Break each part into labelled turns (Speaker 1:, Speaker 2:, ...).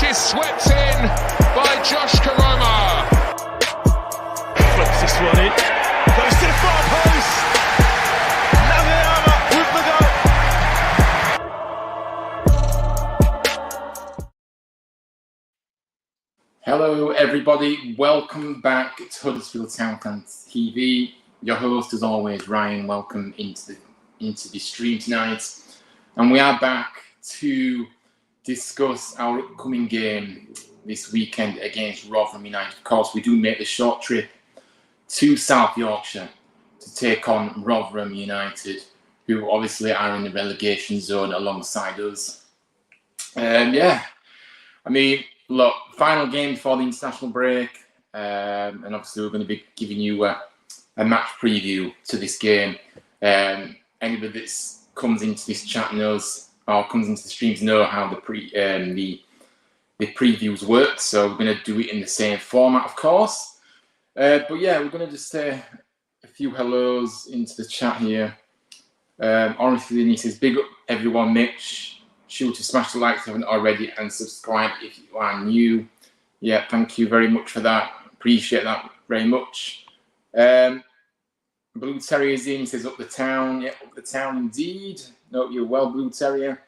Speaker 1: is swept in by Josh Karoma.
Speaker 2: Flips this one in. Goes to the far post. Naviyama with the goal.
Speaker 3: Hello everybody, welcome back to Huddersfield Town Fans TV. Your host as always, Ryan. Welcome into the stream tonight. And we are back to discuss our upcoming game this weekend against Rotherham United. Of course, we do make the short trip to South Yorkshire to take on Rotherham United, who obviously are in the relegation zone alongside us. Look, final game before the international break, and obviously we're going to be giving you a match preview to this game. Anybody that comes into this chat knows, or comes into the streams, know how the previews work. So we're going to do it in the same format, of course. But yeah, we're going to just say a few hellos into the chat here. Orange Fellini says, big up everyone, Mitch. Sure to smash the likes if you haven't already and subscribe if you are new. Yeah, thank you very much for that. Appreciate that very much. Blue Terrier's in, says up the town. Yeah, up the town indeed. No, you're well, Blue Terrier.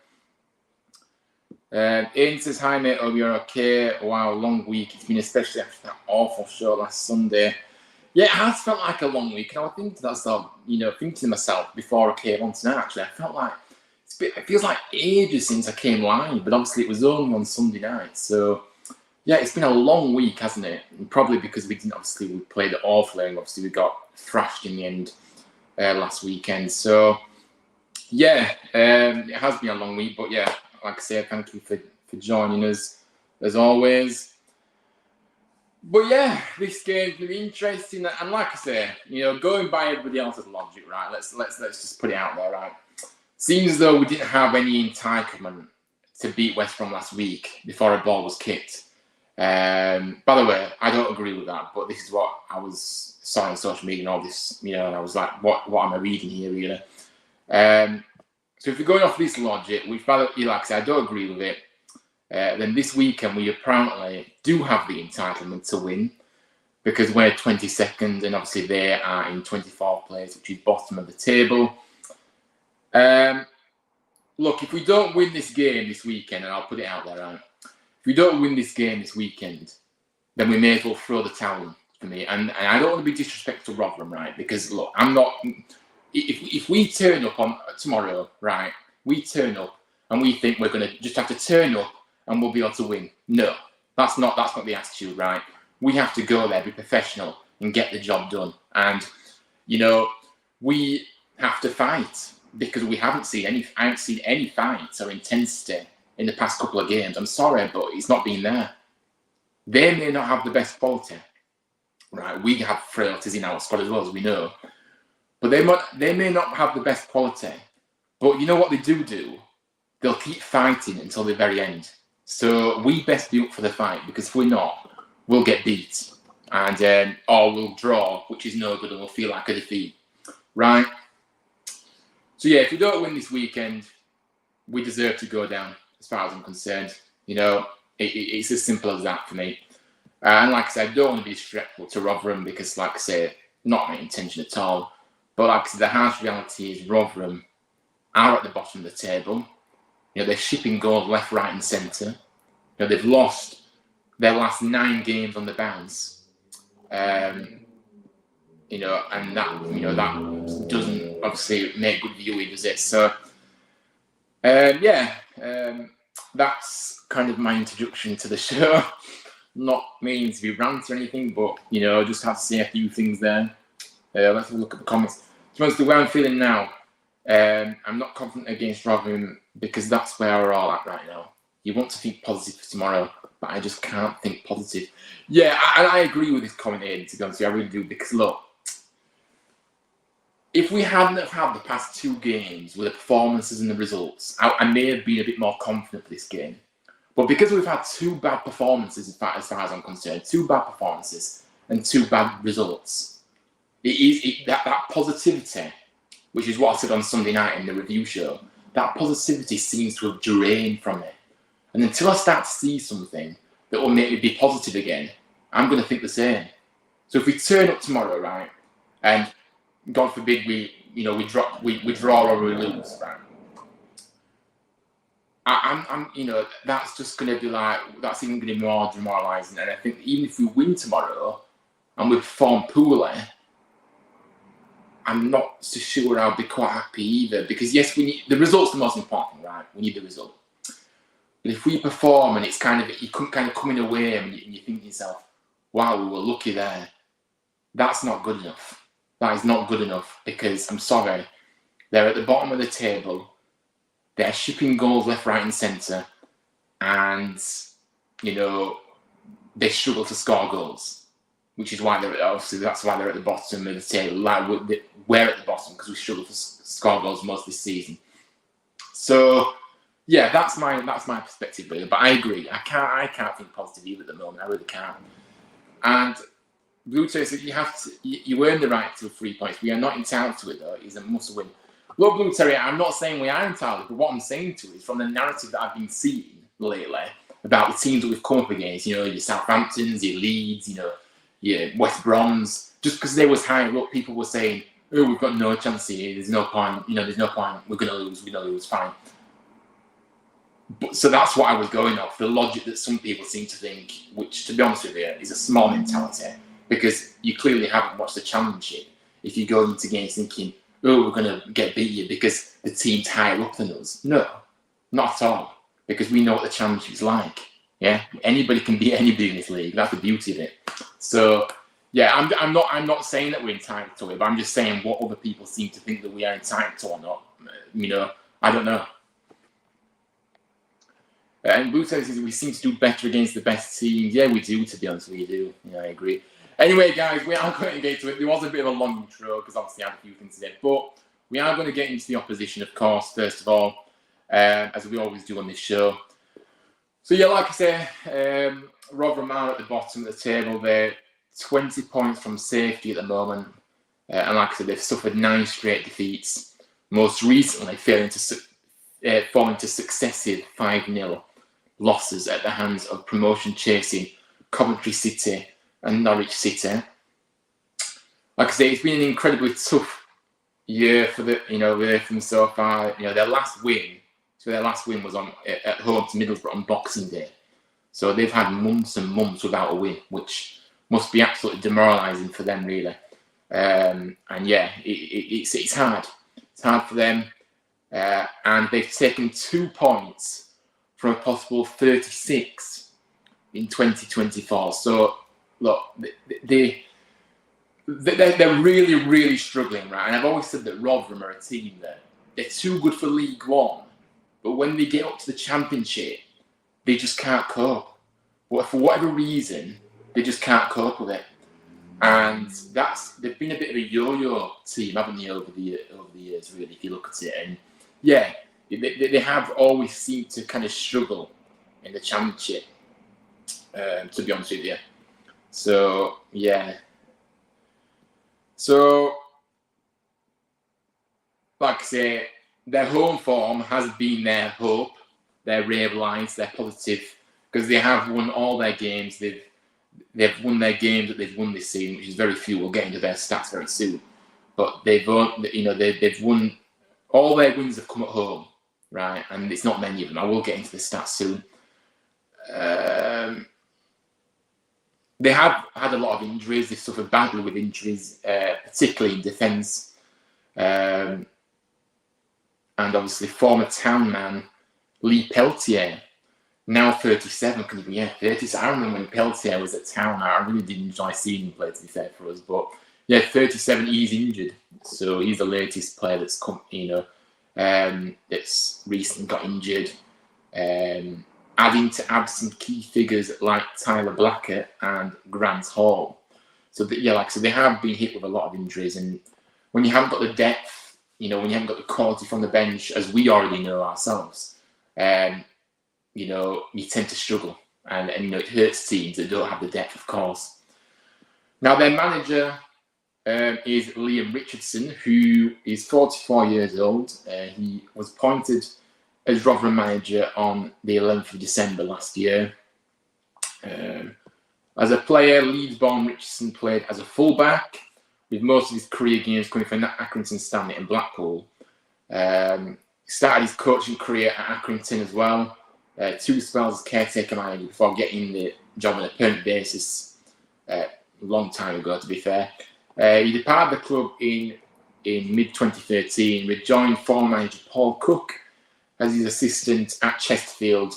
Speaker 3: Ian says, hi mate, hope you're okay. Wow, long week. It's been especially after that awful show last Sunday. Yeah, it has felt like a long week. And I think to myself, thinking to myself before I came on tonight, actually, I felt like it feels like ages since I came live, but obviously it was only on Sunday night. So, yeah, it's been a long week, hasn't it? And probably because we played it awfully, and obviously we got thrashed in the end last weekend. So, yeah, it has been a long week, but yeah, like I said, thank you for joining us as always. But yeah, this game's going to be interesting, and like I say, going by everybody else's logic, right? Let's just put it out there, right? Seems as though we didn't have any entitlement to beat West Brom last week before a ball was kicked. By the way, I don't agree with that, but this is what I saw on social media and all this, and I was like, what am I reading here, really? So if you're going off this logic, which, by the way, like I said, I don't agree with it, then this weekend we apparently do have the entitlement to win because we're 22nd and obviously they are in 24th place, which is bottom of the table. Look, if we don't win this game this weekend, and I'll put it out there, right? If we don't win this game this weekend, then we may as well throw the towel for me. And I don't want to be disrespectful to Rotherham, right? Because look, I'm not. If we turn up on tomorrow, right? We turn up and we think we're going to just have to turn up and we'll be able to win. No, that's not the attitude, right? We have to go there, be professional, and get the job done. And we have to fight. Because I haven't seen any fights or intensity in the past couple of games. I'm sorry, but it's not been there. They may not have the best quality, right? We have frailties in our squad as well, as we know. But they may not have the best quality. But you know what they do? They'll keep fighting until the very end. So we best be up for the fight, because if we're not, we'll get beat. And or we'll draw, which is no good, and we'll feel like a defeat, right? So yeah, if we don't win this weekend, we deserve to go down, as far as I'm concerned. It's as simple as that for me. And like I said, I don't want to be disrespectful to Rotherham because, like I say, not my intention at all. But like I said, the harsh reality is Rotherham are at the bottom of the table. They're shipping goals left, right, and centre. They've lost their last 9 games on the bounce. And that doesn't obviously make good viewing, does it? So, that's kind of my introduction to the show. Not meaning to be rant or anything, but, just have to say a few things there. Let's have a look at the comments. To be honest, the way I'm feeling now, I'm not confident against Rotherham because that's where we're all at right now. You want to think positive for tomorrow, but I just can't think positive. Yeah, I agree with this comment, Aidan, to be honest with you. I really do, because look, if we hadn't have had the past 2 games with the performances and the results, I may have been a bit more confident for this game. But because we've had 2 bad performances, in fact, as far as I'm concerned, 2 bad performances and 2 bad results, that positivity, which is what I said on Sunday night in the review show, that positivity seems to have drained from it. And until I start to see something that will make me be positive again, I'm going to think the same. So if we turn up tomorrow, right, and God forbid we draw or we lose, right? I'm that's just going to be like, that's even going to be more demoralising. And I think even if we win tomorrow and we perform poorly, I'm not so sure I'll be quite happy either, because yes, we need the result's the most important, right? We need the result. But if we perform and it's kind of, you come kind of coming away and you think to yourself, wow, we were lucky there. That's not good enough. That is not good enough, because I'm sorry, they're at the bottom of the table. They're shipping goals left, right, and centre, and they struggle to score goals, which is why that's why they're at the bottom of the table. Like we're at the bottom because we struggle to score goals most this season. So yeah, that's my perspective really. But I agree, I can't think positive either at the moment. I really can't. And Blue Terry said you earn the right to 3 points. We are not entitled to it though. It's a must win. Look, Blue Terry, I'm not saying we are entitled, but what I'm saying to is from the narrative that I've been seeing lately about the teams that we've come up against, your Southamptons, your Leeds, your West Broms, just because they was higher up, people were saying, oh, we've got no chance here, there's no point, there's no point, we're going to lose, fine. But, so that's what I was going off, the logic that some people seem to think, which, to be honest with you, is a small mentality, because you clearly haven't watched the Championship if you go into games thinking, oh, we're going to get beat because the team's higher up than us. No, not at all, because we know what the Championship's like. Yeah, anybody can beat anybody in this league. That's the beauty of it. So, yeah, I'm not saying that we're entitled to it, but I'm just saying what other people seem to think that we are entitled to or not. I don't know. And Blue says we seem to do better against the best teams. Yeah, we do, to be honest with you. Yeah, I agree. Anyway, guys, we are going to get to it. There was a bit of a long intro because obviously I had a few things today. But we are going to get into the opposition, of course, first of all, as we always do on this show. So, yeah, like I say, Rotherham are at the bottom of the table. They're 20 points from safety at the moment. And like I said, they've suffered 9 straight defeats, most recently falling to successive 5-0 losses at the hands of promotion-chasing Coventry City and Norwich City. Like I say, it's been an incredibly tough year for them so far. Their last win was at home to Middlesbrough on Boxing Day. So they've had months and months without a win, which must be absolutely demoralising for them, really. And yeah, it's hard. It's hard for them. And they've taken 2 points from a possible 36 in 2024. So, look, they're really, really struggling, right? And I've always said that Rotherham are a team that they're too good for League One, but when they get up to the Championship, they just can't cope. But for whatever reason, they just can't cope with it. And they've been a bit of a yo-yo team, haven't they, over the years, really, if you look at it. And yeah, they have always seemed to kind of struggle in the Championship, to be honest with you. So, yeah. So, like I say, their home form has been their hope, their ray of light, their positive, because they have won all their games. They've won their games that they've won this season, which is very few. We'll get into their stats very soon. But they've won, all their wins have come at home, right? And it's not many of them. I will get into the stats soon. They have had a lot of injuries. They've suffered badly with injuries, particularly in defence. And obviously, former Town man Lee Peltier, now 37, can be 30. I remember when Peltier was at Town. I really did enjoy seeing him play, to be fair, for us. But yeah, 37, he's injured. So he's the latest player that's come, that's recently got injured. Adding to add some key figures like Tyler Blackett and Grant Hall. So like I said, they have been hit with a lot of injuries, and when you haven't got the depth, when you haven't got the quality from the bench, as we already know ourselves, you tend to struggle, and it hurts teams that don't have the depth, of course. Now their manager is Liam Richardson, who is 44 years old. He was appointed as Rotherham manager on the 11th of December last year. As a player, Leeds-born Richardson played as a fullback, with most of his career games coming from Accrington Stanley and Blackpool. Started his coaching career at Accrington as well. 2 spells as caretaker manager before getting the job on a permanent basis a long time ago, to be fair. He departed the club in mid-2013, rejoined former manager Paul Cook as his assistant at Chesterfield,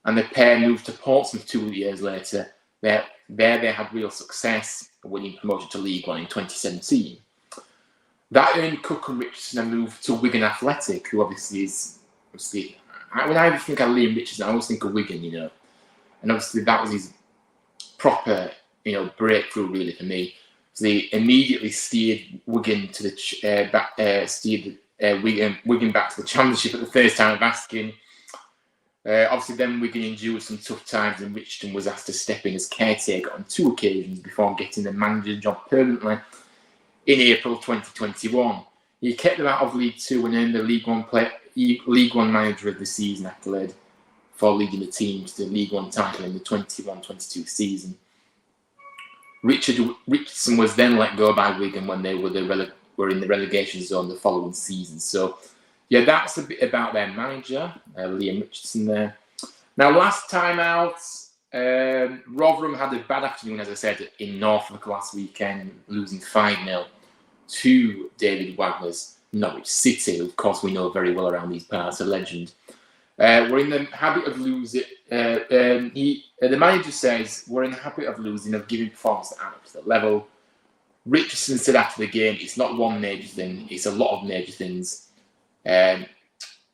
Speaker 3: and the pair moved to Portsmouth 2 years later. There they had real success, winning promotion to League One in 2017. That earned Cook and Richardson a move to Wigan Athletic, who obviously is, when I think of Liam Richardson, I always think of Wigan, and obviously that was his proper, breakthrough really for me. So they immediately steered Wigan to the Wigan back to the Championship at the first time of asking. Obviously, then Wigan endured some tough times, and Richardson was asked to step in as caretaker on 2 occasions before getting the manager job permanently in April 2021. He kept them out of League Two and earned the League One Manager of the Season accolade for leading the team to the League One title in the 21-22 season. Richardson was then let go by Wigan when they were in the relegation zone the following season. So, yeah, that's a bit about their manager, Liam Richardson there. Now, last time out, Rotherham had a bad afternoon, as I said, in Norfolk last weekend, losing 5-0 to David Wagner's Norwich City, who, of course, we know very well around these parts, a legend. We're in the habit of losing. The manager says we're in the habit of losing, of giving performance that aren't up to the level. Richardson said after the game, it's not one major thing, it's a lot of major things that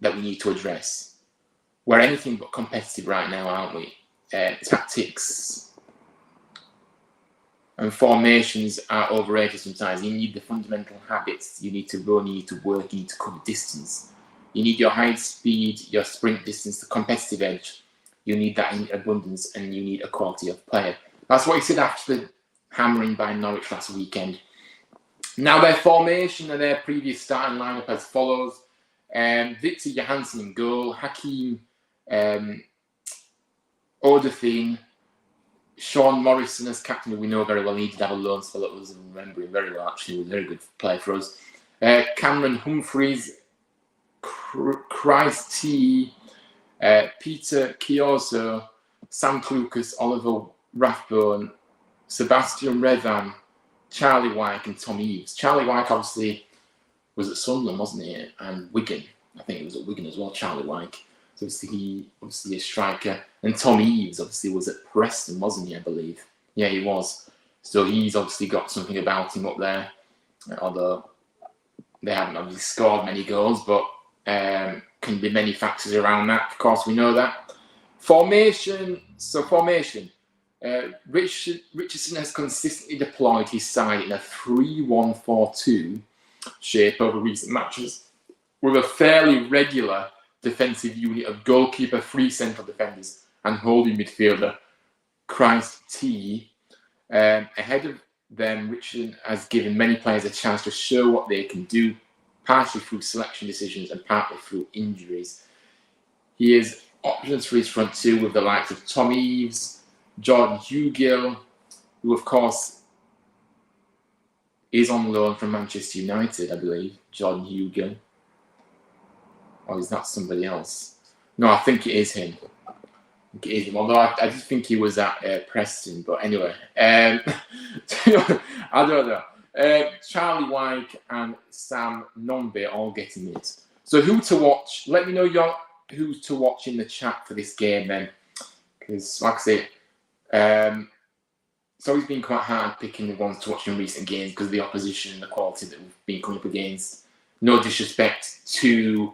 Speaker 3: we need to address. We're anything but competitive right now, aren't we? Tactics and formations are overrated sometimes. You need the fundamental habits. You need to run, you need to work, you need to cover distance. You need your high speed, your sprint distance, the competitive edge. You need that in abundance, and you need a quality of player. That's what he said after the hammering by Norwich last weekend. Now, their formation and their previous starting lineup as follows. Victor Johansson in goal, Hakeem Odephine, Sean Morrison as captain, who we know very well. He did have a loan spell that was remembering very well, actually. He was a very good player for us. Cameron Humphreys, Christ T, Peter Chioso, Sam Clucas, Oliver Rathbone, Sebastian Revan, Charlie Wyke and Tom Eaves. Charlie Wyke obviously was at Sunderland, wasn't he? And Wigan. I think he was at Wigan as well, Charlie Wyke. So obviously a striker. And Tom Eaves obviously was at Preston, wasn't he, I believe? Yeah, he was. So he's obviously got something about him up there. Although they haven't obviously scored many goals, but can be many factors around that. Of course, we know that. Formation. Richardson has consistently deployed his side in a 3-1-4-2 shape over recent matches, with a fairly regular defensive unit of goalkeeper, 3 central defenders, and holding midfielder Christ T. Ahead of them, Richardson has given many players a chance to show what they can do, partially through selection decisions and partly through injuries. He has options for his front 2 with the likes of Tom Eaves, Jordan Hugill, who of course is on loan from Manchester United, I believe. Jordan Hugill. Or is that somebody else? No, I think it is him. Although I just think he was at Preston. But anyway, I don't know. Charlie Wyke and Sam Nombe all getting it. So who to watch? Let me know who to watch in the chat for this game then. Because like I say, it's always been quite hard picking the ones to watch in recent games because of the opposition and the quality that we've been coming up against. No disrespect to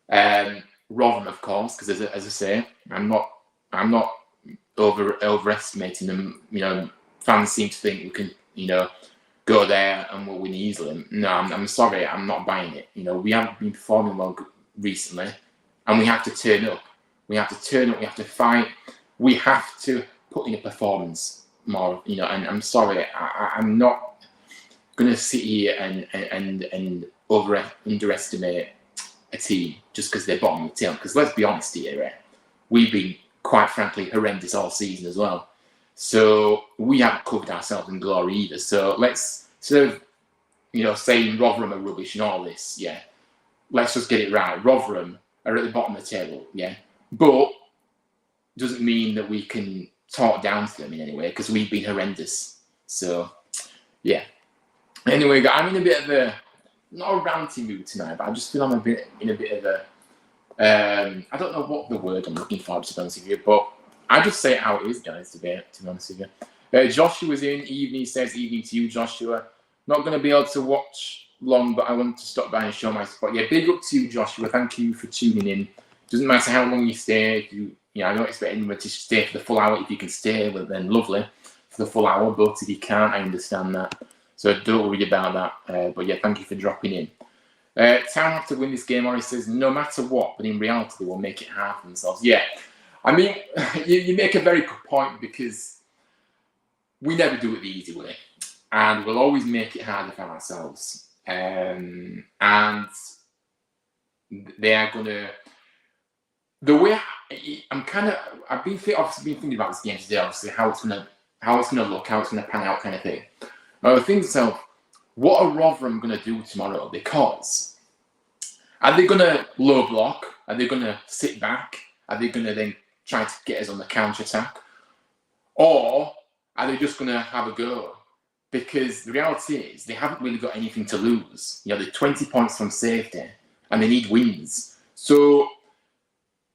Speaker 3: Rotherham, of course, because as I say, I'm not overestimating them. Fans seem to think we can, go there and we'll win easily. No, I'm sorry, I'm not buying it. We haven't been performing well recently, and we have to turn up. We have to turn up. We have to fight. We have to put in a performance more. And I'm sorry, I'm not going to sit here and underestimate a team just because they're bottom of the table. Because let's be honest here, we've been quite frankly horrendous all season as well. So we haven't covered ourselves in glory either. So let's sort of, saying Rotherham are rubbish and all this, let's just get it right. Rotherham are at the bottom of the table, but doesn't mean that we can talk down to them in any way because we've been horrendous. So, Anyway, I'm in a bit of a, not a ranty mood tonight, but I just feel I'm in a bit of a, I don't know what the word I'm looking for, to be honest with you, but I just say it how it is, guys, to be honest with you. Joshua's in, evening, says evening to you, Joshua. Not going to be able to watch long, but I want to stop by and show my support. Big up to you, Joshua. Thank you for tuning in. Doesn't matter how long you stay. I don't expect anyone to stay for the full hour. If you can stay, well, then lovely for the full hour. But if you can't, I understand that. So don't worry about that. But thank you for dropping in. Town have to win this game, or he says, no matter what, but in reality, they will make it hard for themselves. I mean, you make a very good point because we never do it the easy way. And we'll always make it harder for ourselves. And they are going to... The way I've been thinking about this game today, obviously, how it's going to look, how it's going to pan out kind of thing. I was thinking to myself, what are Rotherham going to do tomorrow? Because are they going to low block? Are they going to sit back? Are they going to then try to get us on the counter-attack? Or are they just going to have a go? Because the reality is they haven't really got anything to lose. They're 20 points from safety and they need wins. So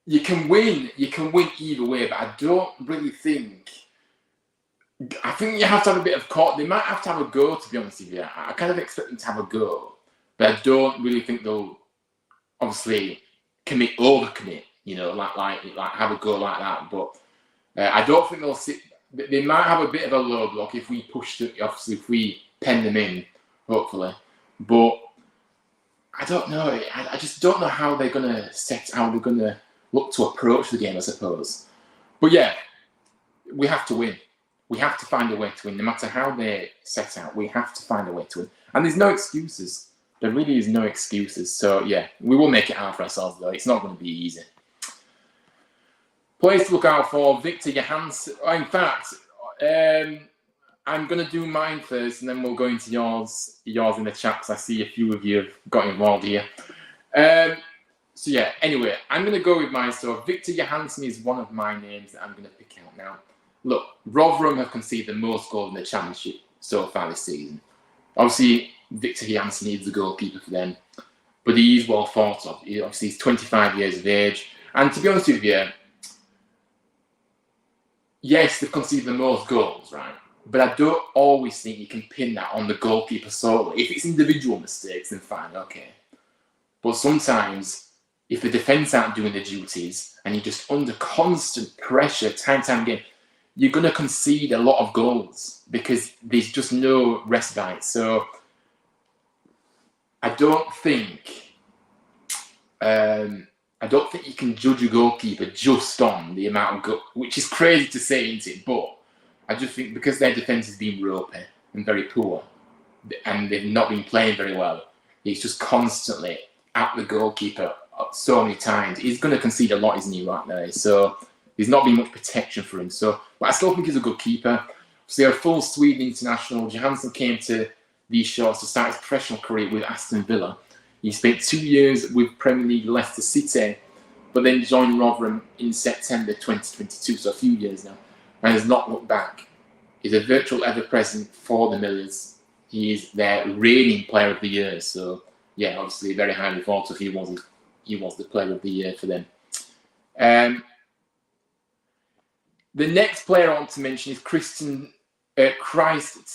Speaker 3: you can win either way, but I don't really think... I think you have to have a bit of caught. They might have to have a go, to be honest with you. I kind of expect them to have a go, but I don't really think they'll obviously overcommit, like have a go like that. But I don't think they'll sit. They might have a bit of a low block if we push them, obviously if we pen them in, hopefully. But I don't know. I just don't know how they're going to look to approach the game, I suppose. But we have to win. We have to find a way to win. No matter how they set out, we have to find a way to win. And there's no excuses. There really is no excuses. So, we will make it hard for ourselves, though. It's not going to be easy. Players to look out for, Victor Johansson. In fact, I'm going to do mine first, and then we'll go into yours in the chat, because I see a few of you have got involved here. Anyway, I'm going to go with mine. So, Victor Johansson is one of my names that I'm going to pick out now. Look, Rotherham have conceded the most goals in the Championship so far this season. Obviously, Victor Johansson is the goalkeeper for them, but he is well thought of. Obviously, he's 25 years of age. And to be honest with you, yes, they've conceded the most goals, right? But I don't always think you can pin that on the goalkeeper solely. If it's individual mistakes, then fine, okay. But sometimes, if the defence aren't doing their duties and you're just under constant pressure, time again, you're going to concede a lot of goals because there's just no respite. So I don't think you can judge a goalkeeper just on the amount of goals, which is crazy to say, isn't it? But I just think because their defence has been ropey and very poor, and they've not been playing very well, he's just constantly at the goalkeeper so many times. He's going to concede a lot, isn't he, right now? So there's not been much protection for him. So, but I still think he's a good keeper. So, a full Sweden international. Johansson came to these shores to start his professional career with Aston Villa. He spent 2 years with Premier League Leicester City, but then joined Rotherham in September 2022, so a few years now, and has not looked back. He's a virtual ever-present for the Millers. He is their reigning Player of the Year. So, obviously very highly thought of. He was the Player of the Year for them. The next player I want to mention is Christ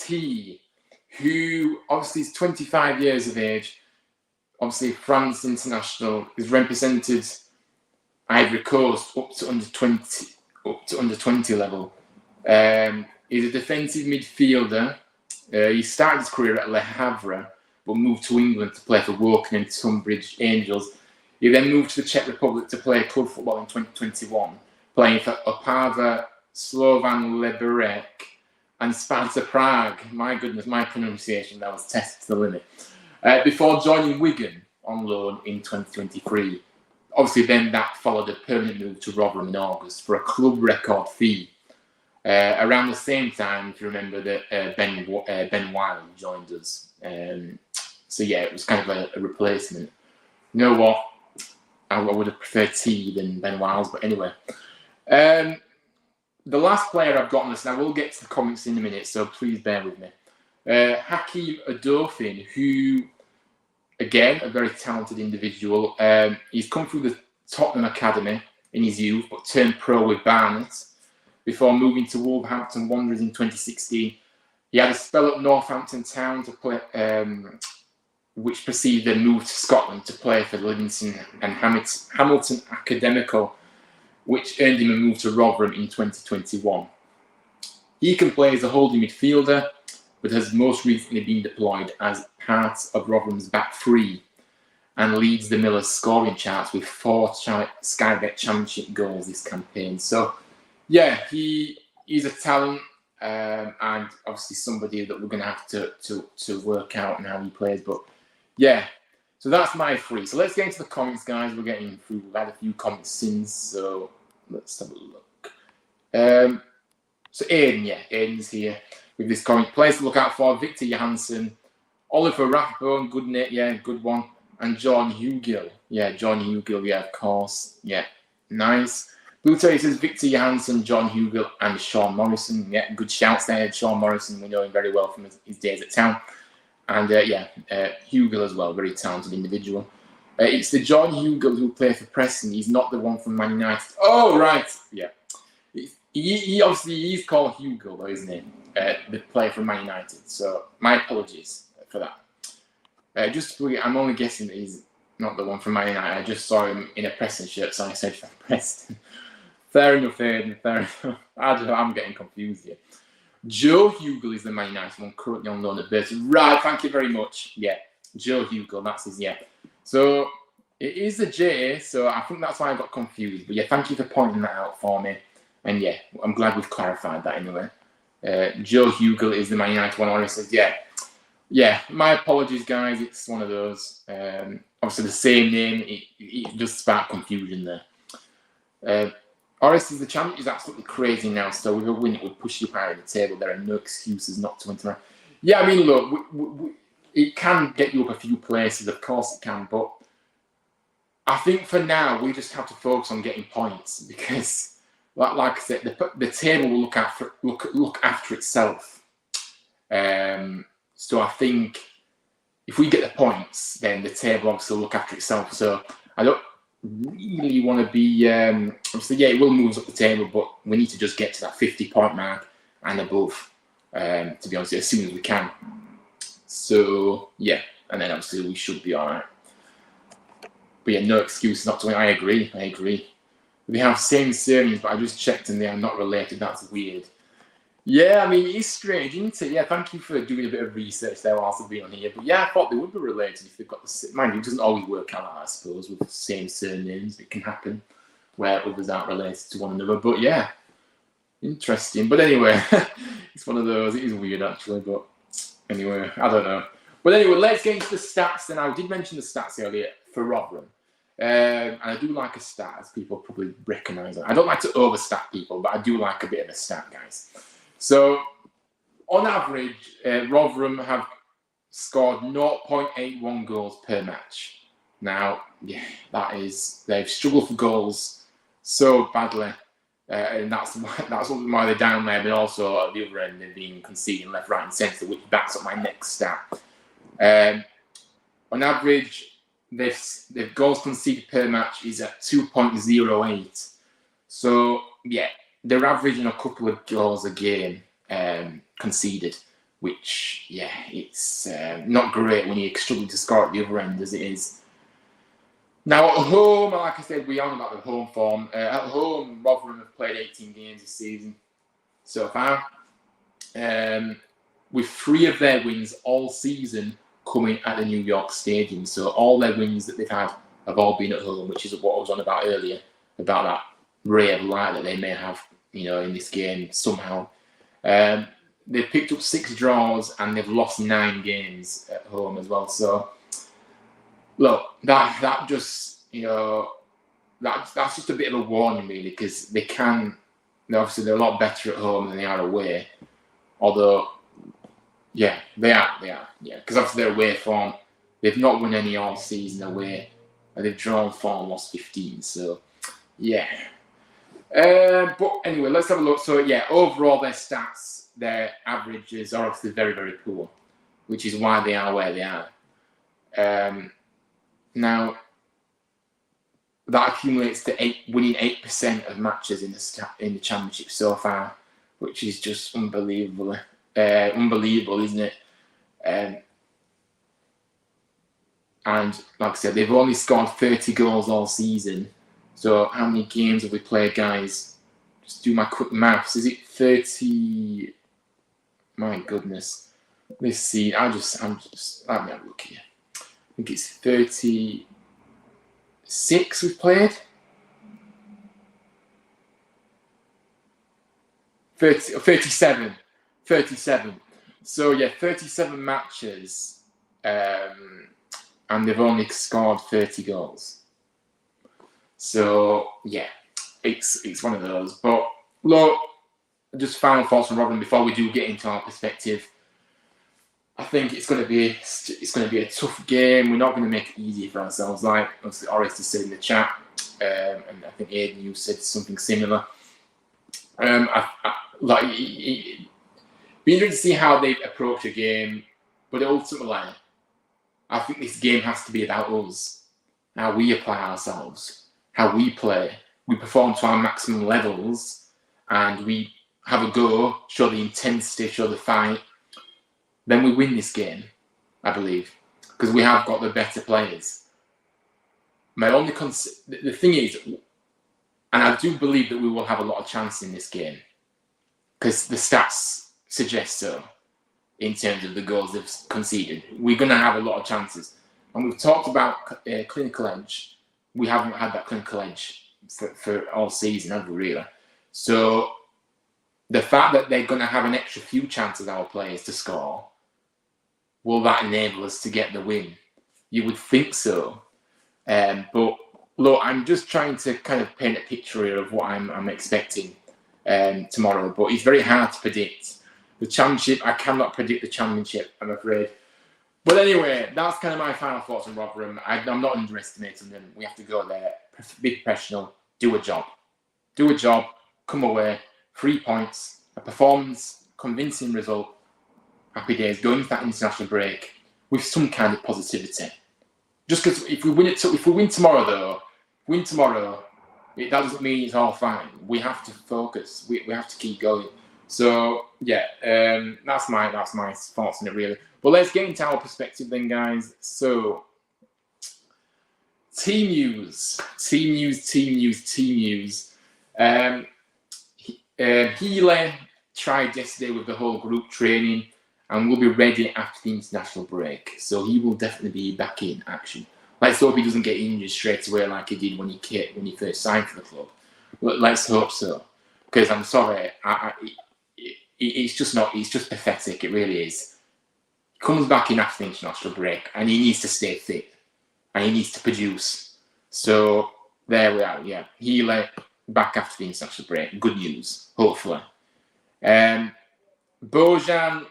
Speaker 3: T, who obviously is 25 years of age. Obviously, France international, has represented Ivory Coast up to under 20 level. He's a defensive midfielder. He started his career at Le Havre, but moved to England to play for Woking and Tunbridge Angels. He then moved to the Czech Republic to play club football in 2021, playing for Opava, Slovan Liberec, and Sparta Prague. My goodness, my pronunciation, that was tested to the limit. Before joining Wigan on loan in 2023. Obviously, then that followed a permanent move to Rotherham in August for a club record fee. Around the same time, if you remember, that Ben Wild joined us. So yeah, it was kind of a replacement. You know what? I would have preferred T than Ben Wiles, but anyway. The last player I've got on this, and I will get to the comments in a minute, so please bear with me. Hakeem Adofin, who, again, a very talented individual. He's come through the Tottenham Academy in his youth, but turned pro with Barnet before moving to Wolverhampton Wanderers in 2016. He had a spell at Northampton Town to play, which preceded a move to Scotland to play for Livingston and Hamilton Academical, which earned him a move to Rotherham in 2021. He can play as a holding midfielder, but has most recently been deployed as part of Rotherham's back three and leads the Millers scoring charts with 4 Sky Bet Championship goals this campaign. So, yeah, he's a talent and obviously somebody that we're going to have to work out and how he plays. But, yeah, so that's my 3. So let's get into the comments, guys. We're getting through. We've had a few comments since, so let's have a look. So Aiden's here with this comment. Players to look out for: Victor Johansson, Oliver Rathbone, good net, yeah, good one, and John Hugill. Yeah, John Hugill, yeah, of course. Yeah, nice. Blue Terry says Victor Johansson, John Hugill, and Sean Morrison. Yeah, good shouts there. Sean Morrison, we know him very well from his days at Town. And Hugill as well, very talented individual. It's the John Hugill who played for Preston. He's not the one from Man United. Oh, right. Yeah. He obviously, he's called Hugill, though, isn't he? The player from Man United. So, my apologies for that. I'm only guessing that he's not the one from Man United. I just saw him in a Preston shirt, so I said from Preston. Fair enough, Aiden. Fair enough. I don't know, I'm getting confused here. Joe Hugill is the Man United one, currently on loan at Burton. Right, thank you very much. Yeah, Joe Hugill, that's his, yeah. So, it is a J, so I think that's why I got confused. But yeah, thank you for pointing that out for me. And yeah, I'm glad we've clarified that anyway. Joe Hugill is the Man United one. Oris says, yeah, my apologies, guys. It's one of those. Obviously, the same name. It just sparked confusion there. Oris is the champion. Is absolutely crazy now. So with a win, it would push you higher in the table. There are no excuses not to win tomorrow. Yeah, I mean, look, it can get you up a few places. Of course, it can. But I think for now, we just have to focus on getting points because, like I said, the table will look after itself. So I think if we get the points, then the table obviously will look after itself. So I don't really want to be obviously, yeah, it will move us up the table, but we need to just get to that 50-point mark and above, to be honest, as soon as we can. So yeah, and then obviously we should be all right. But yeah, no excuses not to win. I agree. They have same surnames, but I just checked and they are not related. That's weird. Yeah, I mean, it's strange, isn't it? Yeah, thank you for doing a bit of research there whilst I've been on here. But yeah, I thought they would be related if they've got the... Mind you, it doesn't always work out, I suppose, with the same surnames. It can happen where others aren't related to one another. But yeah, interesting. But anyway, it's one of those. It is weird, actually. But anyway, I don't know. But anyway, let's get into the stats. And I did mention the stats earlier for Rotherham. And I do like a stat, as people probably recognise it. I don't like to overstat people, but I do like a bit of a stat, guys. So, on average, Rotherham have scored 0.81 goals per match. Now, yeah, they've struggled for goals so badly, and that's why they're down there. But also at the other end, they've been conceding left, right, and centre, which backs up my next stat. On average, their goals conceded per match is at 2.08. So, yeah, they're averaging a couple of goals a game conceded, which, yeah, it's not great when you're struggling to score at the other end as it is. Now, at home, like I said, we are about the home form. At home, Rotherham have played 18 games this season so far, with 3 of their wins all season coming at the New York Stadium. So all their wins that they've had have all been at home, which is what I was on about earlier, about that ray of light that they may have, in this game somehow. They've picked up 6 draws and they've lost 9 games at home as well. So, look, that just, that's just a bit of a warning, really, because obviously they're a lot better at home than they are away. Although, yeah, they are, yeah, because obviously their away form, they've not won any all season away, and they've drawn 4 and lost 15. So, yeah. But anyway, let's have a look. So, yeah, overall their stats, their averages are obviously very, very poor, which is why they are where they are. Now, that accumulates to winning 8% of matches in the championship so far, which is just unbelievable, isn't it? And like I said, they've only scored 30 goals all season. So how many games have we played, guys? Just do my quick maths. Is it 30? My goodness. Let's see. Let me have a look here. I think it's 36 we've played. 37. So, yeah, 37 matches, and they've only scored 30 goals. So, yeah, it's one of those. But, look, just final thoughts on Rotherham before we do get into our perspective. I think it's going to be a tough game. We're not going to make it easy for ourselves, like obviously Orest said in the chat, and I think Aiden, you said something similar. Be interesting to see how they approach a game, but ultimately, I think this game has to be about us, how we apply ourselves, how we play. We perform to our maximum levels, and we have a go, show the intensity, show the fight. Then we win this game, I believe, because we have got the better players. The thing is, and I do believe that we will have a lot of chances in this game, because the stats suggest so, in terms of the goals they've conceded. We're going to have a lot of chances. And we've talked about clinical edge. We haven't had that clinical edge for all season, have we, really? So the fact that they're going to have an extra few chances, our players, to score, will that enable us to get the win? You would think so. But look, I'm just trying to kind of paint a picture here of what I'm expecting tomorrow. But it's very hard to predict. The championship, I cannot predict the championship, I'm afraid. But anyway, that's kind of my final thoughts on Rotherham. I'm not underestimating them. We have to go there, be professional, do a job. Come away, 3 points, a performance, convincing result. Happy days, going into that international break with some kind of positivity. Just because if we win tomorrow, though, that doesn't mean it's all fine. We have to focus. We have to keep going. So yeah, that's my thoughts on it, really. But let's get into our perspective then, guys. So team news. Healy tried yesterday with the whole group training and will be ready after the international break. So he will definitely be back in action. Let's hope he doesn't get injured straight away like he did when he first signed for the club. But let's hope so. Because I'm sorry, it's just pathetic. It really is. He comes back in after the international break and he needs to stay fit and he needs to produce. So there we are. Yeah, Healy back after the international break. Good news, hopefully. Bojan,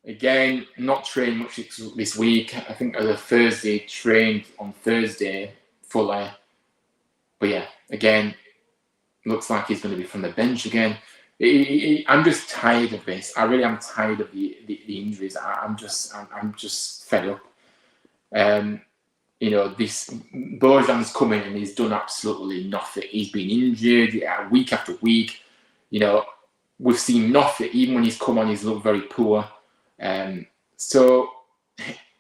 Speaker 3: again, not trained much this week. I think trained on Thursday fully. But yeah, again, looks like he's going to be from the bench again. I'm just tired of this. I really am tired of the injuries. I'm just fed up. This Bojan's come in and he's done absolutely nothing. He's been injured week after week. We've seen nothing. Even when he's come on, he's looked very poor. So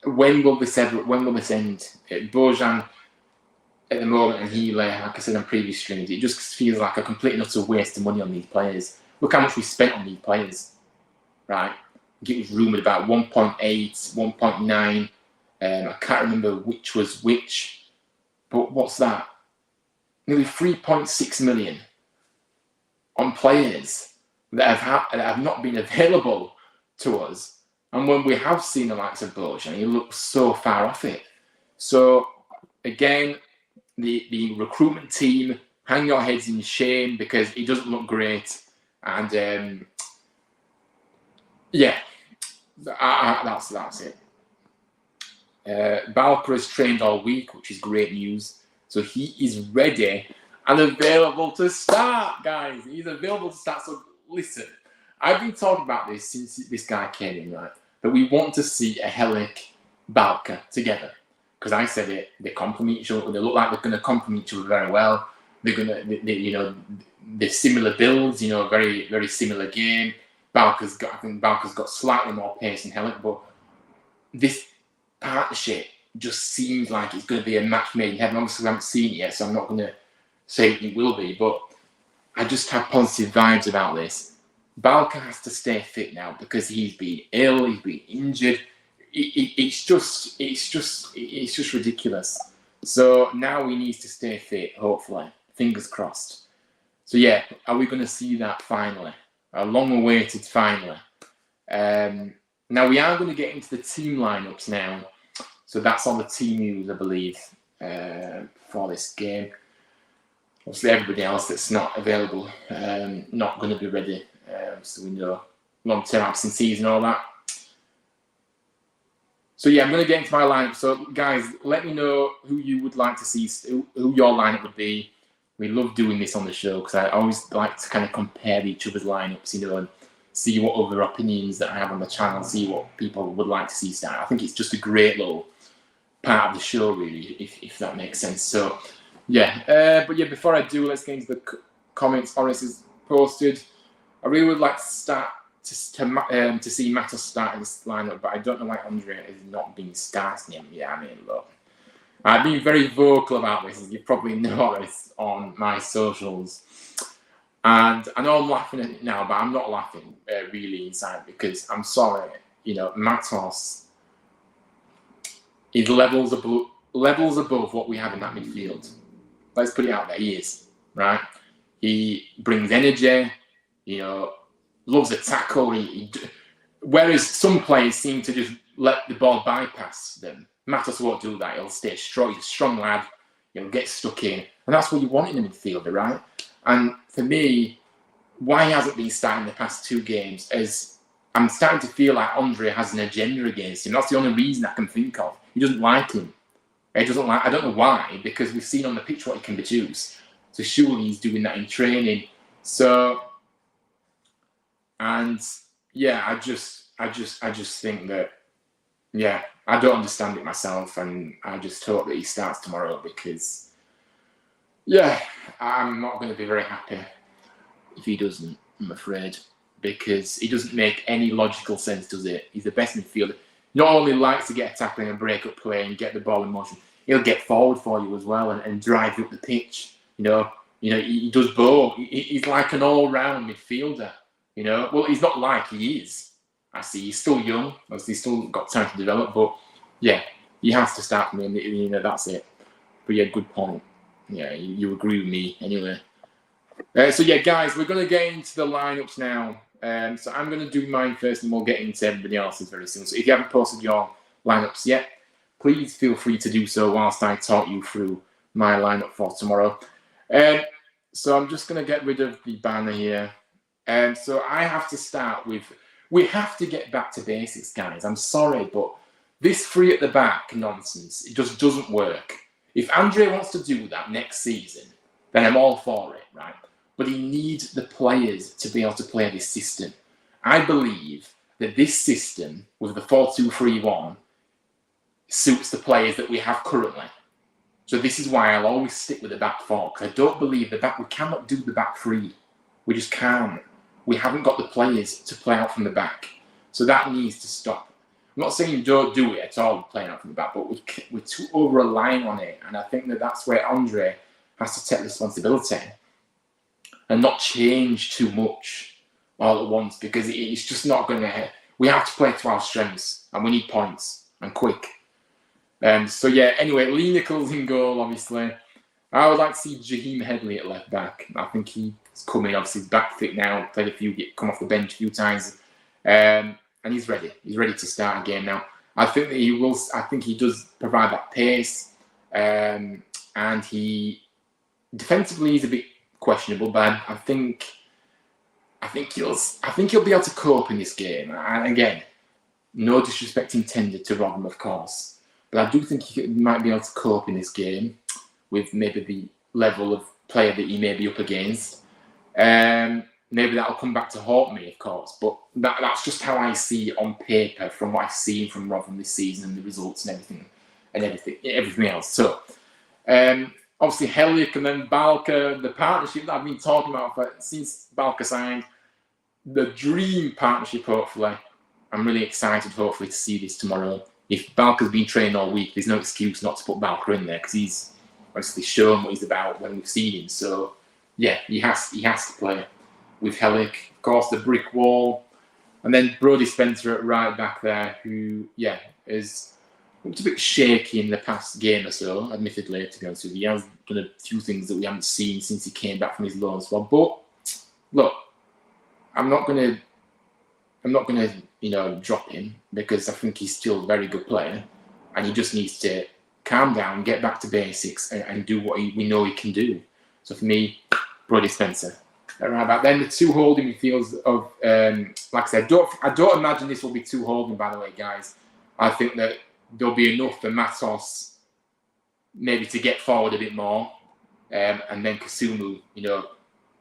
Speaker 3: when will this end? Bojan at the moment, and Healy, like I said on previous streams, it just feels like a complete and utter waste of money on these players. Look how much we spent on these players, right? It was rumoured about 1.8, 1.9. I can't remember which was which, but what's that? Nearly 3.6 million on players that have not been available to us. And when we have seen the likes of Bojan, he looks so far off it. So again, the recruitment team, hang your heads in shame because he doesn't look great. And that's it. Balker has trained all week, which is great news. So he is ready and available to start, guys. He's available to start. So listen, I've been talking about this since this guy came in, right? That we want to see a Helic Balker together. Because I said it, they complement each other. They look like they're going to complement each other very well. They're similar builds, very, very similar game. I think Balker's got slightly more pace than Helic, but this partnership just seems like it's going to be a match made in heaven. Obviously, we haven't seen it yet, so I'm not going to say it will be, but I just have positive vibes about this. Balker has to stay fit now because he's been ill, he's been injured. It's just ridiculous. So now he needs to stay fit, hopefully. Fingers crossed. So yeah, are we going to see that finally? A long-awaited finally. Now we are going to get into the team lineups now. So that's on the team news, I believe, for this game. Obviously, everybody else that's not available, not going to be ready. So we know long-term absentees and all that. So yeah, I'm going to get into my lineup. So guys, let me know who you would like to see, who your lineup would be. We love doing this on the show because I always like to kind of compare each other's lineups, and see what other opinions that I have on the channel, see what people would like to see start. I think it's just a great little part of the show, really, if that makes sense. So yeah, but yeah, before I do, let's get into the comments. Horace has posted, I really would like to start to see Matos start in this lineup, but I don't know why Andre has not been starting him. Yeah, I mean, look, I've been very vocal about this, as you probably noticed on my socials. And I know I'm laughing at it now, but I'm not laughing really inside because I'm sorry, Matos is levels above what we have in that midfield. Let's put it out there, he is, right? He brings energy, loves a tackle. Whereas some players seem to just let the ball bypass them. Matos won't do that. He'll stay strong. He's a strong lad. He'll get stuck in. And that's what you want in a midfielder, right? And for me, why he hasn't been starting the past 2 games is I'm starting to feel like Andre has an agenda against him. That's the only reason I can think of. He doesn't like him. I don't know why, because we've seen on the pitch what he can produce. So surely he's doing that in training. So, and yeah, I just think that, yeah, I don't understand it myself, and I just hope that he starts tomorrow because, yeah, I'm not going to be very happy if he doesn't, I'm afraid, because he doesn't make any logical sense, does it? He's the best midfielder. He not only likes to get a tackling and break up play and get the ball in motion, he'll get forward for you as well and drive you up the pitch. He does both. He's like an all-round midfielder. Well, he's not like he is. I see he's still young. Obviously, he's still got time to develop. But yeah, he has to start for me. That's it. But yeah, good point. Yeah, you agree with me anyway. So yeah, guys, we're going to get into the lineups now. So I'm going to do mine first, and we'll get into everybody else's very soon. So if you haven't posted your lineups yet, please feel free to do so whilst I talk you through my lineup for tomorrow. So I'm just going to get rid of the banner here. So I have to start with, we have to get back to basics, guys. I'm sorry, but this 3 at the back nonsense, it just doesn't work. If Andre wants to do that next season, then I'm all for it, right? But he needs the players to be able to play this system. I believe that this system with the 4-2-3-1 suits the players that we have currently. So this is why I'll always stick with the back 4, because I don't believe we cannot do the back 3. We just can't. We haven't got the players to play out from the back. So that needs to stop. I'm not saying don't do it at all, playing out from the back, but we're too over-relying on it. And I think that's where Andre has to take responsibility and not change too much all at once, because it's just not going to... We have to play to our strengths, and we need points, and quick. So yeah, anyway, Lee Nichols in goal, obviously. I would like to see Jaheim Headley at left back. I think he's coming, obviously he's back fit now, come off the bench a few times. And he's ready. He's ready to start a game now. I think that he will. I think he does provide that pace, and he defensively is a bit questionable. But I think he'll be able to cope in this game. And again, no disrespect intended to Rotherham, of course, but I do think he might be able to cope in this game with maybe the level of player that he may be up against. Maybe that'll come back to haunt me, of course, but that's just how I see it on paper from what I've seen from Rotherham this season and the results and everything else. So, obviously Hellick and then Balka, the partnership that I've been talking about since Balka signed, the dream partnership, hopefully. I'm really excited, hopefully, to see this tomorrow. If Balka's been training all week, there's no excuse not to put Balka in there because he's obviously shown what he's about when we've seen him. So, yeah, he has to play with Hellick. Of course, the brick wall. And then Brodie Spencer at right back there, who, is looked a bit shaky in the past game or so, admittedly, to be honest with you. He has done a few things that we haven't seen since he came back from his loan squad. But, look, I'm not gonna, drop him because I think he's still a very good player, and he just needs to calm down, get back to basics, and do what we know he can do. So for me, Brodie Spencer. Right about then, the two holding midfields of, like I said, I don't imagine this will be two holding. By the way, guys, I think that there'll be enough for Matos maybe to get forward a bit more, and then Kasumu,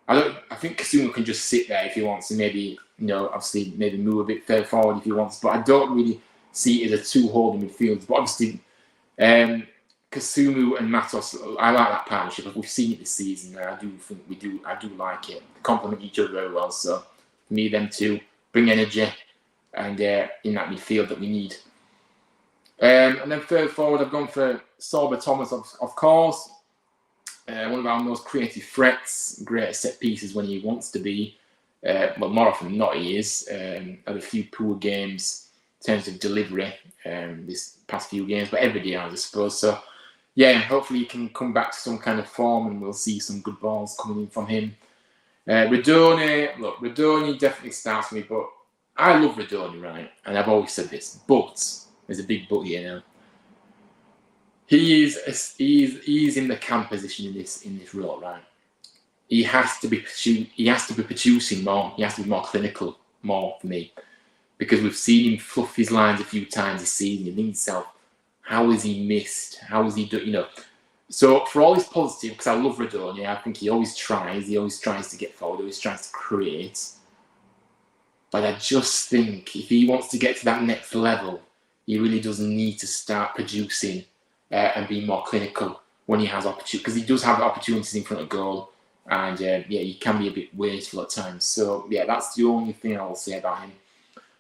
Speaker 3: I think Kasumu can just sit there if he wants and maybe, obviously maybe move a bit further forward if he wants. But I don't really see it as a two holding midfield. But obviously, Kasumu and Matos, I like that partnership. We've seen it this season, and I do like it. They complement each other very well. So for me, them two bring energy and in that midfield that we need. And then third forward, I've gone for Sorba Thomas, of course. One of our most creative threats, great at set pieces when he wants to be. But more often than not, he is. Had a few poor games in terms of delivery this past few games, but every day, I suppose. So, hopefully he can come back to some kind of form and we'll see some good balls coming in from him. Radoni definitely starts for me, but I love Radoni, right? And I've always said this, but there's a big but here now. He's in the cam position in this role, right? He has to be producing more. He has to be more clinical, more for me, because we've seen him fluff his lines a few times this season. You think himself, how is he missed? How is he doing? So for all his positive, because I love Radoni, I think he always tries. He always tries to get forward. He always tries to create. But I just think if he wants to get to that next level, he really does need to start producing and being more clinical when he has opportunity, because he does have opportunities in front of goal, and he can be a bit wasteful at times. So that's the only thing I will say about him.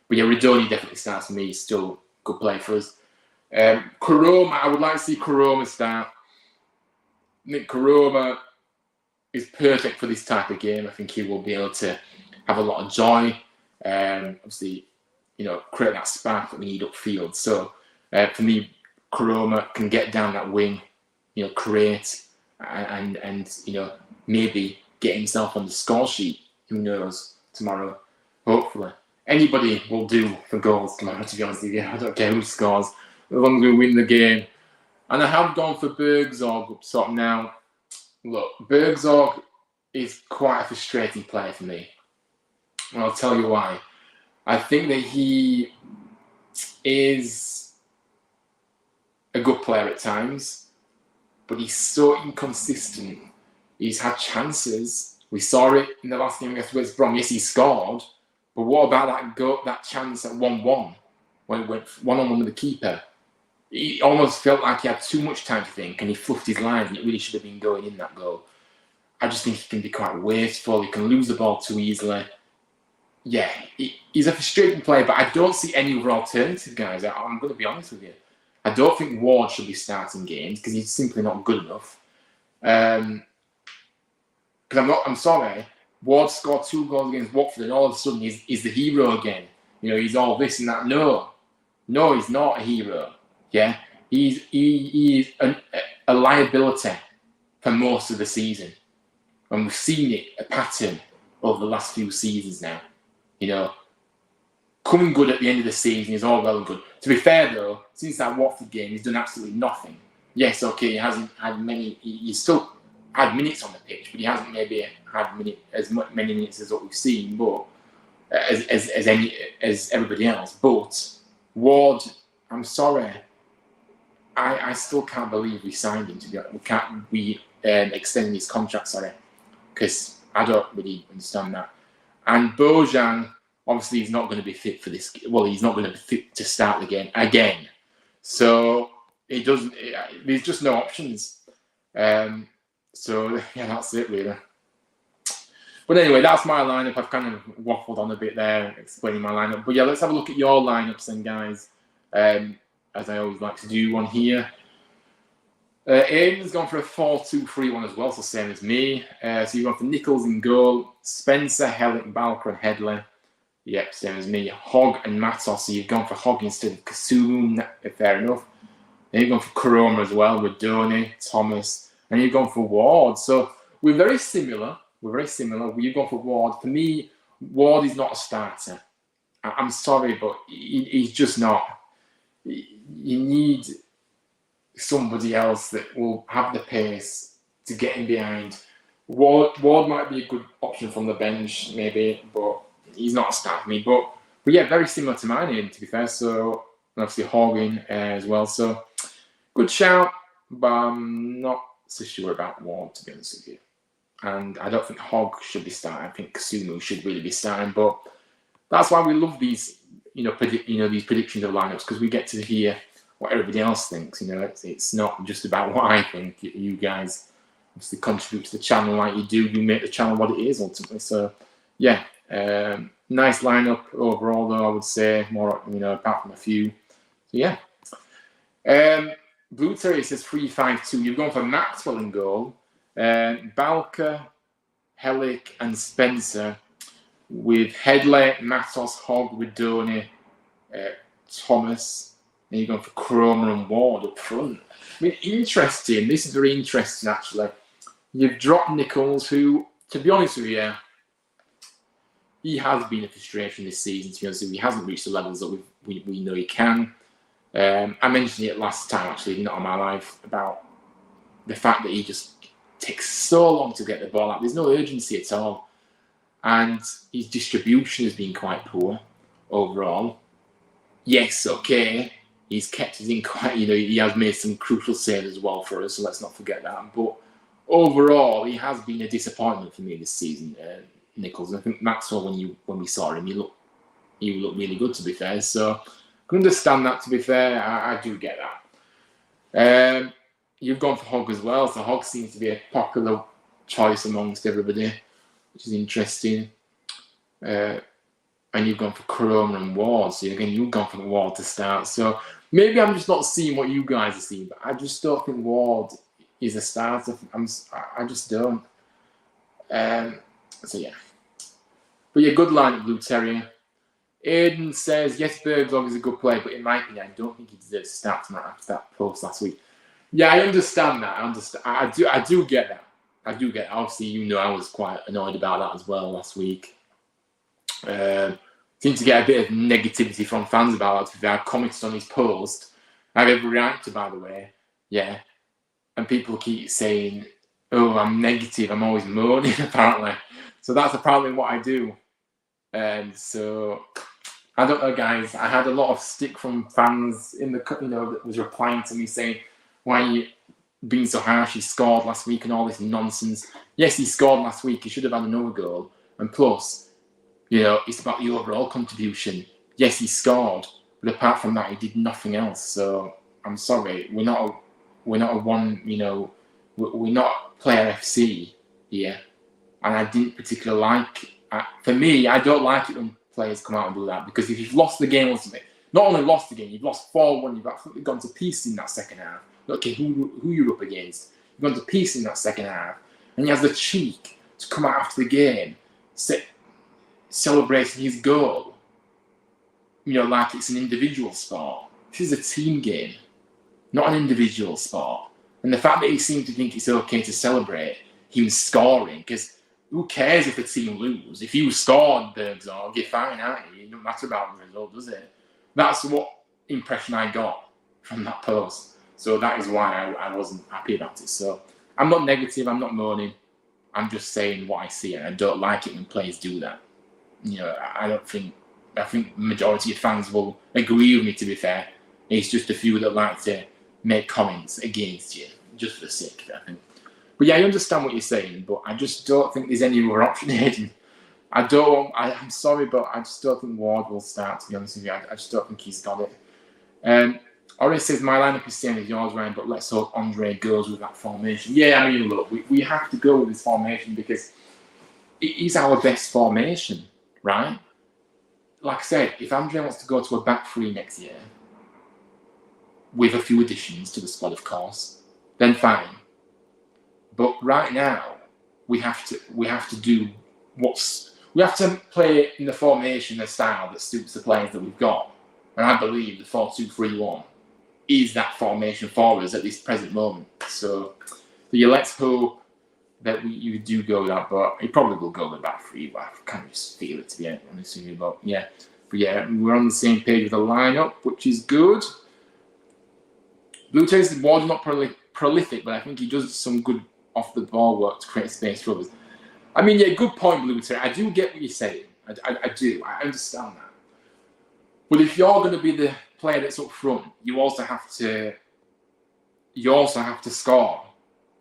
Speaker 3: But Radoni definitely starts for me. He's still a good player for us. Koroma, I would like to see Koroma start. I think Koroma is perfect for this type of game. I think he will be able to have a lot of joy. Obviously, create that spark that we need upfield. So for me, Koroma can get down that wing, create and maybe get himself on the score sheet. Who knows tomorrow? Hopefully, anybody will do for goals tomorrow. To be honest with you, I don't care who scores, as long as we win the game. And I have gone for Bergzorg up top now. Look, Bergzorg is quite a frustrating player for me, and I'll tell you why. I think that he is a good player at times, but he's so inconsistent. He's had chances. We saw it in the last game against West Brom. Yes, he scored, but what about that chance at 1-1 when it went 1-on-1 with the keeper? He almost felt like he had too much time to think, and he fluffed his lines, and it really should have been going in, that goal. I just think he can be quite wasteful. He can lose the ball too easily. Yeah, he's a frustrating player, but I don't see any other alternative, guys. I'm going to be honest with you. I don't think Ward should be starting games because he's simply not good enough. Because I'm sorry, Ward scored 2 goals against Watford, and all of a sudden he's the hero again. He's all this and that. No, he's not a hero. Yeah, he is a liability for most of the season, and we've seen it a pattern over the last few seasons now. coming good at the end of the season is all well and good. To be fair, though, since that Watford game, he's done absolutely nothing. Yes, okay, he hasn't had many. He's still had minutes on the pitch, but he hasn't maybe had many minutes as what we've seen, but as everybody else. But Ward, I'm sorry, I still can't believe we signed him. We extending his contract, sorry, because I don't really understand that. And Bojan, obviously, he's not going to be fit for this. Well, he's not going to be fit to start the game again. So it doesn't. There's just no options. So yeah, that's it really. But anyway, that's my lineup. I've kind of waffled on a bit there, explaining my lineup. But yeah, let's have a look at your lineups then, guys. As I always like to do one here. Aiden's gone for a 4-2-3-1 as well, so same as me. So you've gone for Nichols in goal, Spencer, Hellick, Balker and Headley. Yep, same as me. Hogg and Matos, so you've gone for Hogg instead of Kasum, fair enough. Then you've gone for Koroma as well, with Donny, Thomas, and you've gone for Ward. So we're very similar. You've gone for Ward. For me, Ward is not a starter. I'm sorry, but he's just not. You need somebody else that will have the pace to get in behind. Ward might be a good option from the bench, maybe, but he's not a start for me. But yeah, very similar to mine, to be fair. So obviously Hogan as well. So good shout, but I'm not so sure about Ward, to be honest with you. And I don't think Hogg should be starting. I think Kasumu should really be starting. But that's why we love these, these predictions of lineups, because we get to hear what everybody else thinks. It's not just about what I think. You guys obviously contribute to the channel like you do. You make the channel what it is ultimately. So yeah, nice lineup overall, though I would say. More, apart from a few. So yeah. Blue Terrier says 3-5-2. You've gone for Maxwell in goal. Balker, Hellick, and Spencer, with Headley, Matos, Hogg, Widoni, Thomas. And you've gone for Cromer and Ward up front. I mean, interesting. This is very interesting, actually. You've dropped Nichols, who, to be honest with you, he has been a frustration this season. To be honest with you, he hasn't reached the levels that we know he can. I mentioned it last time, actually, not on my live, about the fact that he just takes so long to get the ball out. There's no urgency at all. And his distribution has been quite poor overall. Yes, okay. He's kept us in quite, he has made some crucial saves as well for us, so let's not forget that. But overall, he has been a disappointment for me this season, Nichols. And I think Maxwell, when we saw him, he looked really good, to be fair. So I can understand that, to be fair. I do get that. You've gone for Hogg as well, so Hogg seems to be a popular choice amongst everybody, which is interesting. And you've gone for Corona and Ward, so again, you've gone for Ward to start. So maybe I'm just not seeing what you guys are seeing, but I just don't think Ward is a starter. I just don't. So yeah. But yeah, good line at Blue Terrier. Aiden says, yes, Bergzog is a good player, but in my opinion, I don't think he deserves to start tonight after that post last week. Yeah, I understand that. I do get that. Obviously, I was quite annoyed about that as well last week. Seemed to get a bit of negativity from fans about that. I commented on his post. I've ever reacted, by the way. Yeah. And people keep saying, oh, I'm negative. I'm always moaning, apparently. So that's apparently what I do. And so, I don't know, guys. I had a lot of stick from fans in the, that was replying to me saying, why are you being so harsh? He scored last week and all this nonsense. Yes, he scored last week. He should have had another goal. And plus, it's about the overall contribution. Yes, he scored, but apart from that, he did nothing else. So I'm sorry, we're not a one. We're not player FC here, and I didn't particularly like. For me, I don't like it when players come out and do that, because if you've lost the game ultimately, not only lost the game, you've lost 4-1. You've absolutely gone to pieces in that second half. Okay, who you're up against? You've gone to pieces in that second half, and he has the cheek to come out after the game, celebrating his goal, like it's an individual sport. This is a team game, not an individual sport. And the fact that he seemed to think it's okay to celebrate him scoring, because who cares if the team lose? If you scored, Bergzorg, you're fine, aren't you? It doesn't matter about the result, does it? That's what impression I got from that post. So that is why I wasn't happy about it. So I'm not negative, I'm not moaning. I'm just saying what I see, and I don't like it when players do that. I think the majority of fans will agree with me, to be fair. It's just a few that like to make comments against you, just for the sake of it, I think. But yeah, I understand what you're saying, but I just don't think there's any other option, Hayden. I'm sorry, but I just don't think Ward will start, to be honest with you. I just don't think he's got it. Ori says, my lineup is same as yours, Ryan, but let's hope Andre goes with that formation. Yeah, I mean, look, we have to go with this formation because it is our best formation, right? Like I said, if Andre wants to go to a back three next year, with a few additions to the squad, of course, then fine. But right now, we have to play in the formation, the style that suits the players that we've got. And I believe the 4-2-3-1 is that formation for us at this present moment. So yeah, let's hope that you do go with that, but he probably will go with that three. But I kind of just feel it, to be honest with you. But yeah, we're on the same page with the lineup, which is good. Blue Tails was not prolific, but I think he does some good off the ball work to create space for others. I mean, yeah, good point, Blue Tails. I do get what you're saying. I do. I understand that. But if you're going to be the player that's up front, you also have to score.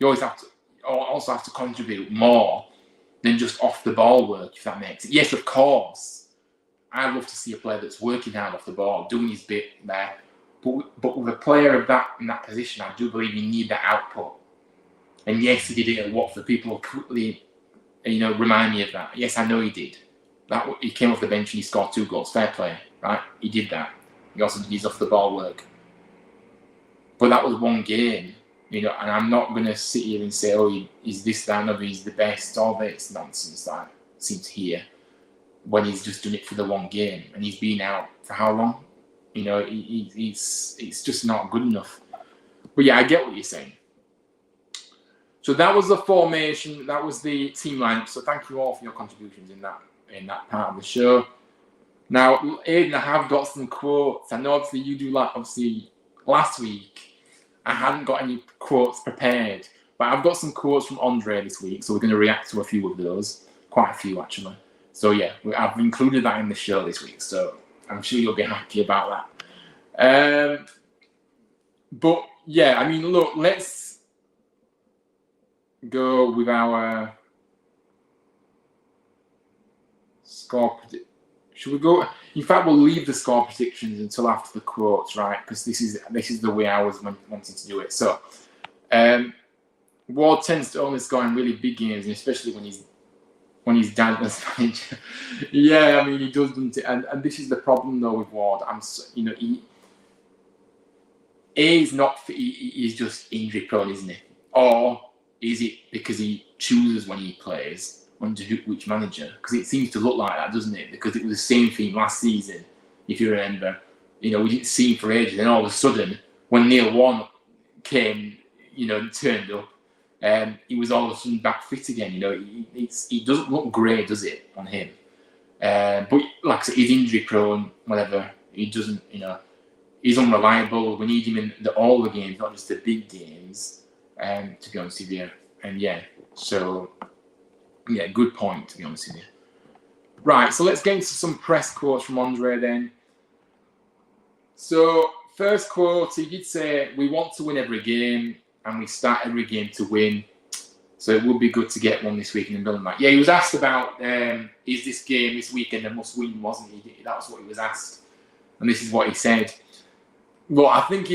Speaker 3: You also have to contribute more than just off the ball work, if that makes it. Yes, of course. I'd love to see a player that's working hard off the ball, doing his bit there. But with a player of that in that position, I do believe you need that output. And yes, he did it at Watford. People will quickly, remind me of that. Yes, I know he did. He came off the bench and he scored 2 goals. Fair play, right? He did that. He also did his off the ball work. But that was one game, and I'm not going to sit here and say, oh, he's this, that, and he's the best. All this nonsense that I seem to hear when he's just done it for the one game. And he's been out for how long? It's just not good enough. But yeah, I get what you're saying. So that was the formation. That was the team lineup. So thank you all for your contributions in that part of the show. Now, Aidan, I have got some quotes. I know obviously you do obviously last week I hadn't got any quotes prepared, but I've got some quotes from Andre this week, so we're going to react to a few of those. Quite a few, actually. So yeah, I've included that in the show this week, so I'm sure you'll be happy about that. But yeah, I mean, look, let's go with our score prediction. Should we go? In fact, we'll leave the score predictions until after the quotes, right? Because this is the way I was wanting to do it. So, Ward tends to only score in really big games, and especially when he's dad as manager. Yeah, I mean, he does, doesn't it? And this is the problem though with Ward. He's just injury prone, isn't he? Or is it because he chooses when he plays under which manager? Because it seems to look like that, doesn't it? Because it was the same thing last season, if you remember. We didn't see him for ages, and all of a sudden, when Neil Warnock came, turned up, he was all of a sudden back fit again. It doesn't look great, does it, on him? But like I said, he's injury prone, whatever. He doesn't, he's unreliable. We need him in all the games, not just the big games, to be honest with you. And yeah, so yeah, good point, to be honest with you. Right, so let's get into some press quotes from Andre then. So, first quote, he did say, we want to win every game, and we start every game to win. So it would be good to get one this weekend and done that. Yeah, he was asked about, is this game this weekend a must-win, wasn't he? That was what he was asked. And this is what he said. Well, I think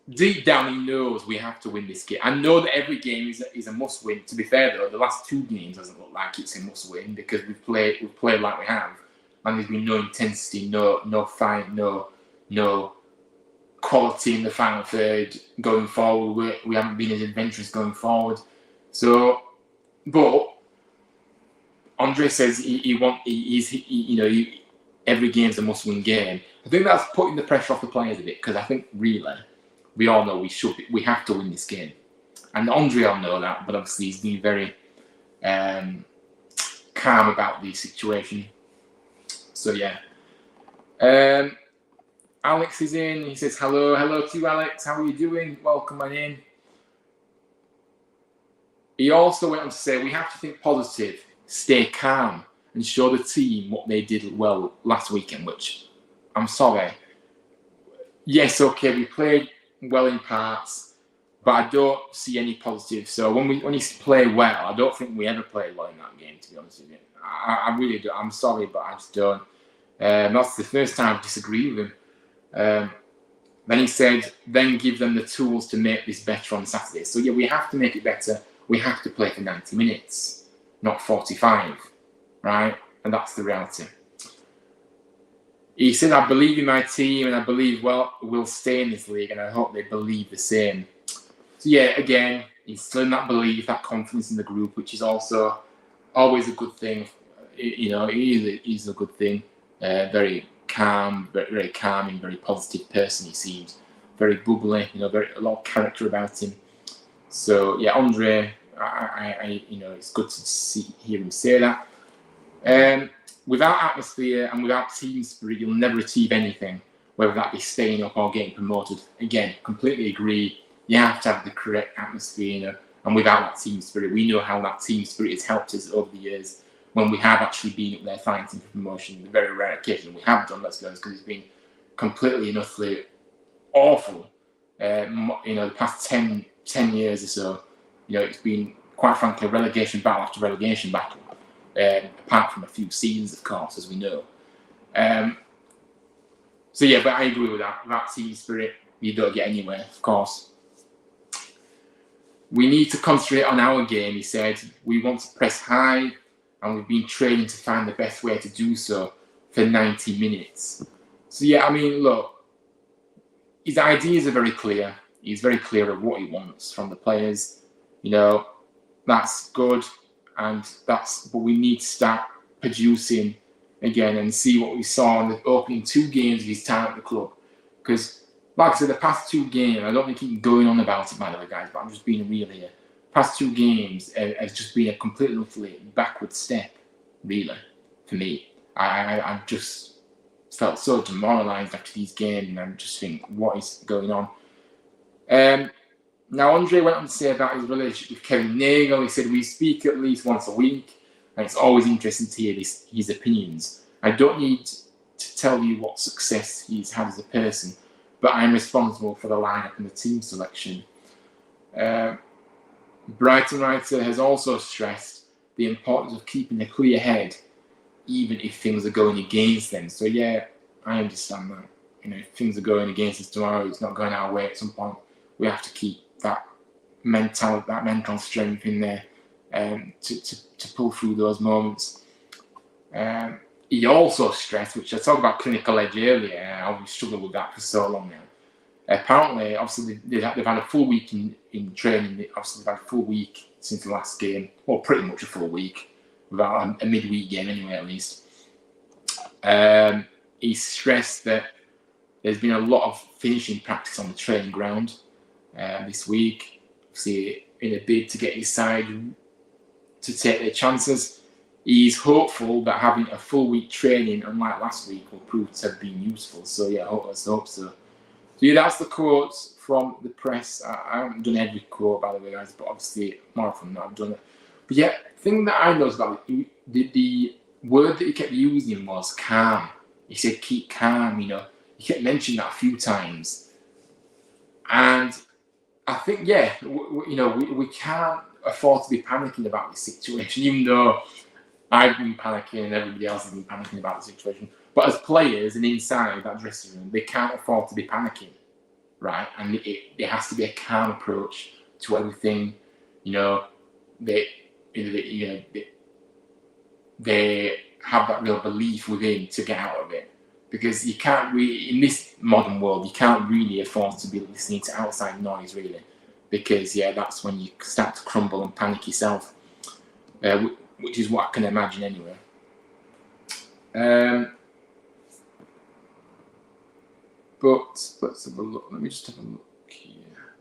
Speaker 3: deep down he knows we have to win this game. I know that every game is a must-win. To be fair, though, the last 2 games doesn't look like it's a must-win because we've played like we have. And there's been no intensity, no fight, no quality in the final third going forward. We haven't been as adventurous going forward. So, but Andre says every game's a must-win game. I think that's putting the pressure off the players a bit because I think really we all know we have to win this game, and Andre will know that. But obviously he's been very calm about the situation. So yeah. Alex is in. He says hello to you, Alex. How are you doing? Welcome on in. He also went on to say we have to think positive, stay calm, and show the team what they did well last weekend. Which, I'm sorry. Yes, okay, we played well in parts, but I don't see any positives. So when you play well, I don't think we ever played well in that game, to be honest with you. I really do. I'm sorry, but I just don't. That's the first time I disagree with him. Then he said, then give them the tools to make this better on Saturday. So yeah, we have to make it better. We have to play for 90 minutes, not 45, right? And that's the reality. He said, I believe in my team and I believe, we'll stay in this league and I hope they believe the same. So yeah, again, he's still in that belief, that confidence in the group, which is also always a good thing. You know, it is a good thing. Very calm, very calming, very positive person he seems. Very bubbly, you know, a lot of character about him. So yeah, Andre, I you know, it's good to hear him say that. Without atmosphere and without team spirit, you'll never achieve anything, whether that be staying up or getting promoted. Again, completely agree. You have to have the correct atmosphere, you know, and without that team spirit, we know how that team spirit has helped us over the years when we have actually been up there fighting for promotion. The very rare occasion we have done, let's be honest, because it's been completely and utterly awful. You know, the past 10 years or so, you know, it's been, quite frankly, relegation battle after relegation battle. Apart from a few seasons, of course, as we know. So yeah, but I agree with that. Without team spirit, you don't get anywhere, of course. We need to concentrate on our game, he said. We want to press high, and we've been training to find the best way to do so for 90 minutes. So yeah, I mean, look, his ideas are very clear. He's very clear of what he wants from the players. You know, that's good. But we need to start producing again and see what we saw in the opening 2 games of his time at the club. Because, like I said, the past 2 games, I don't think keep going on about it, by the way, guys, but I'm just being real here. Past 2 games has just been a completely utterly backward step, really, for me. I just felt so demoralised after these games, and I just think, what is going on? Now, Andre went on to say about his relationship with Kevin Nagel. He said, we speak at least once a week, and it's always interesting to hear his opinions. I don't need to tell you what success he's had as a person, but I'm responsible for the lineup and the team selection. Brighton writer has also stressed the importance of keeping a clear head, even if things are going against them. So yeah, I understand that. You know, if things are going against us tomorrow, it's not going our way at some point. We have to keep that mental strength in there to pull through those moments. He also stressed, which I talked about clinical edge earlier, how we struggled with that for so long now. Apparently, obviously, they've had a full week in training. Obviously, they've had a full week since the last game, or pretty much a full week, without a midweek game anyway, at least. He stressed that there's been a lot of finishing practice on the training ground this week, obviously in a bid to get his side to take their chances. He's hopeful that having a full week training, unlike last week, will prove to have been useful. So yeah, let's hope so. So yeah, that's the quotes from the press. I haven't done every quote, by the way, guys, but obviously more often than I've done it. But yeah, the thing that I noticed about it, the word that he kept using was calm. He said keep calm, you know. He kept mentioning that a few times. And I think, yeah, you know, we can't afford to be panicking about this situation, even though I've been panicking and everybody else has been panicking about the situation. But as players and inside that dressing room, they can't afford to be panicking, right? And there has to be a calm approach to everything. You know, they have that real belief within to get out of it. Because you can't really, in this modern world, you can't really afford to be listening to outside noise, really. Because, yeah, that's when you start to crumble and panic yourself. Which is what I can imagine anyway. But let's have a look. Let me just have a look here.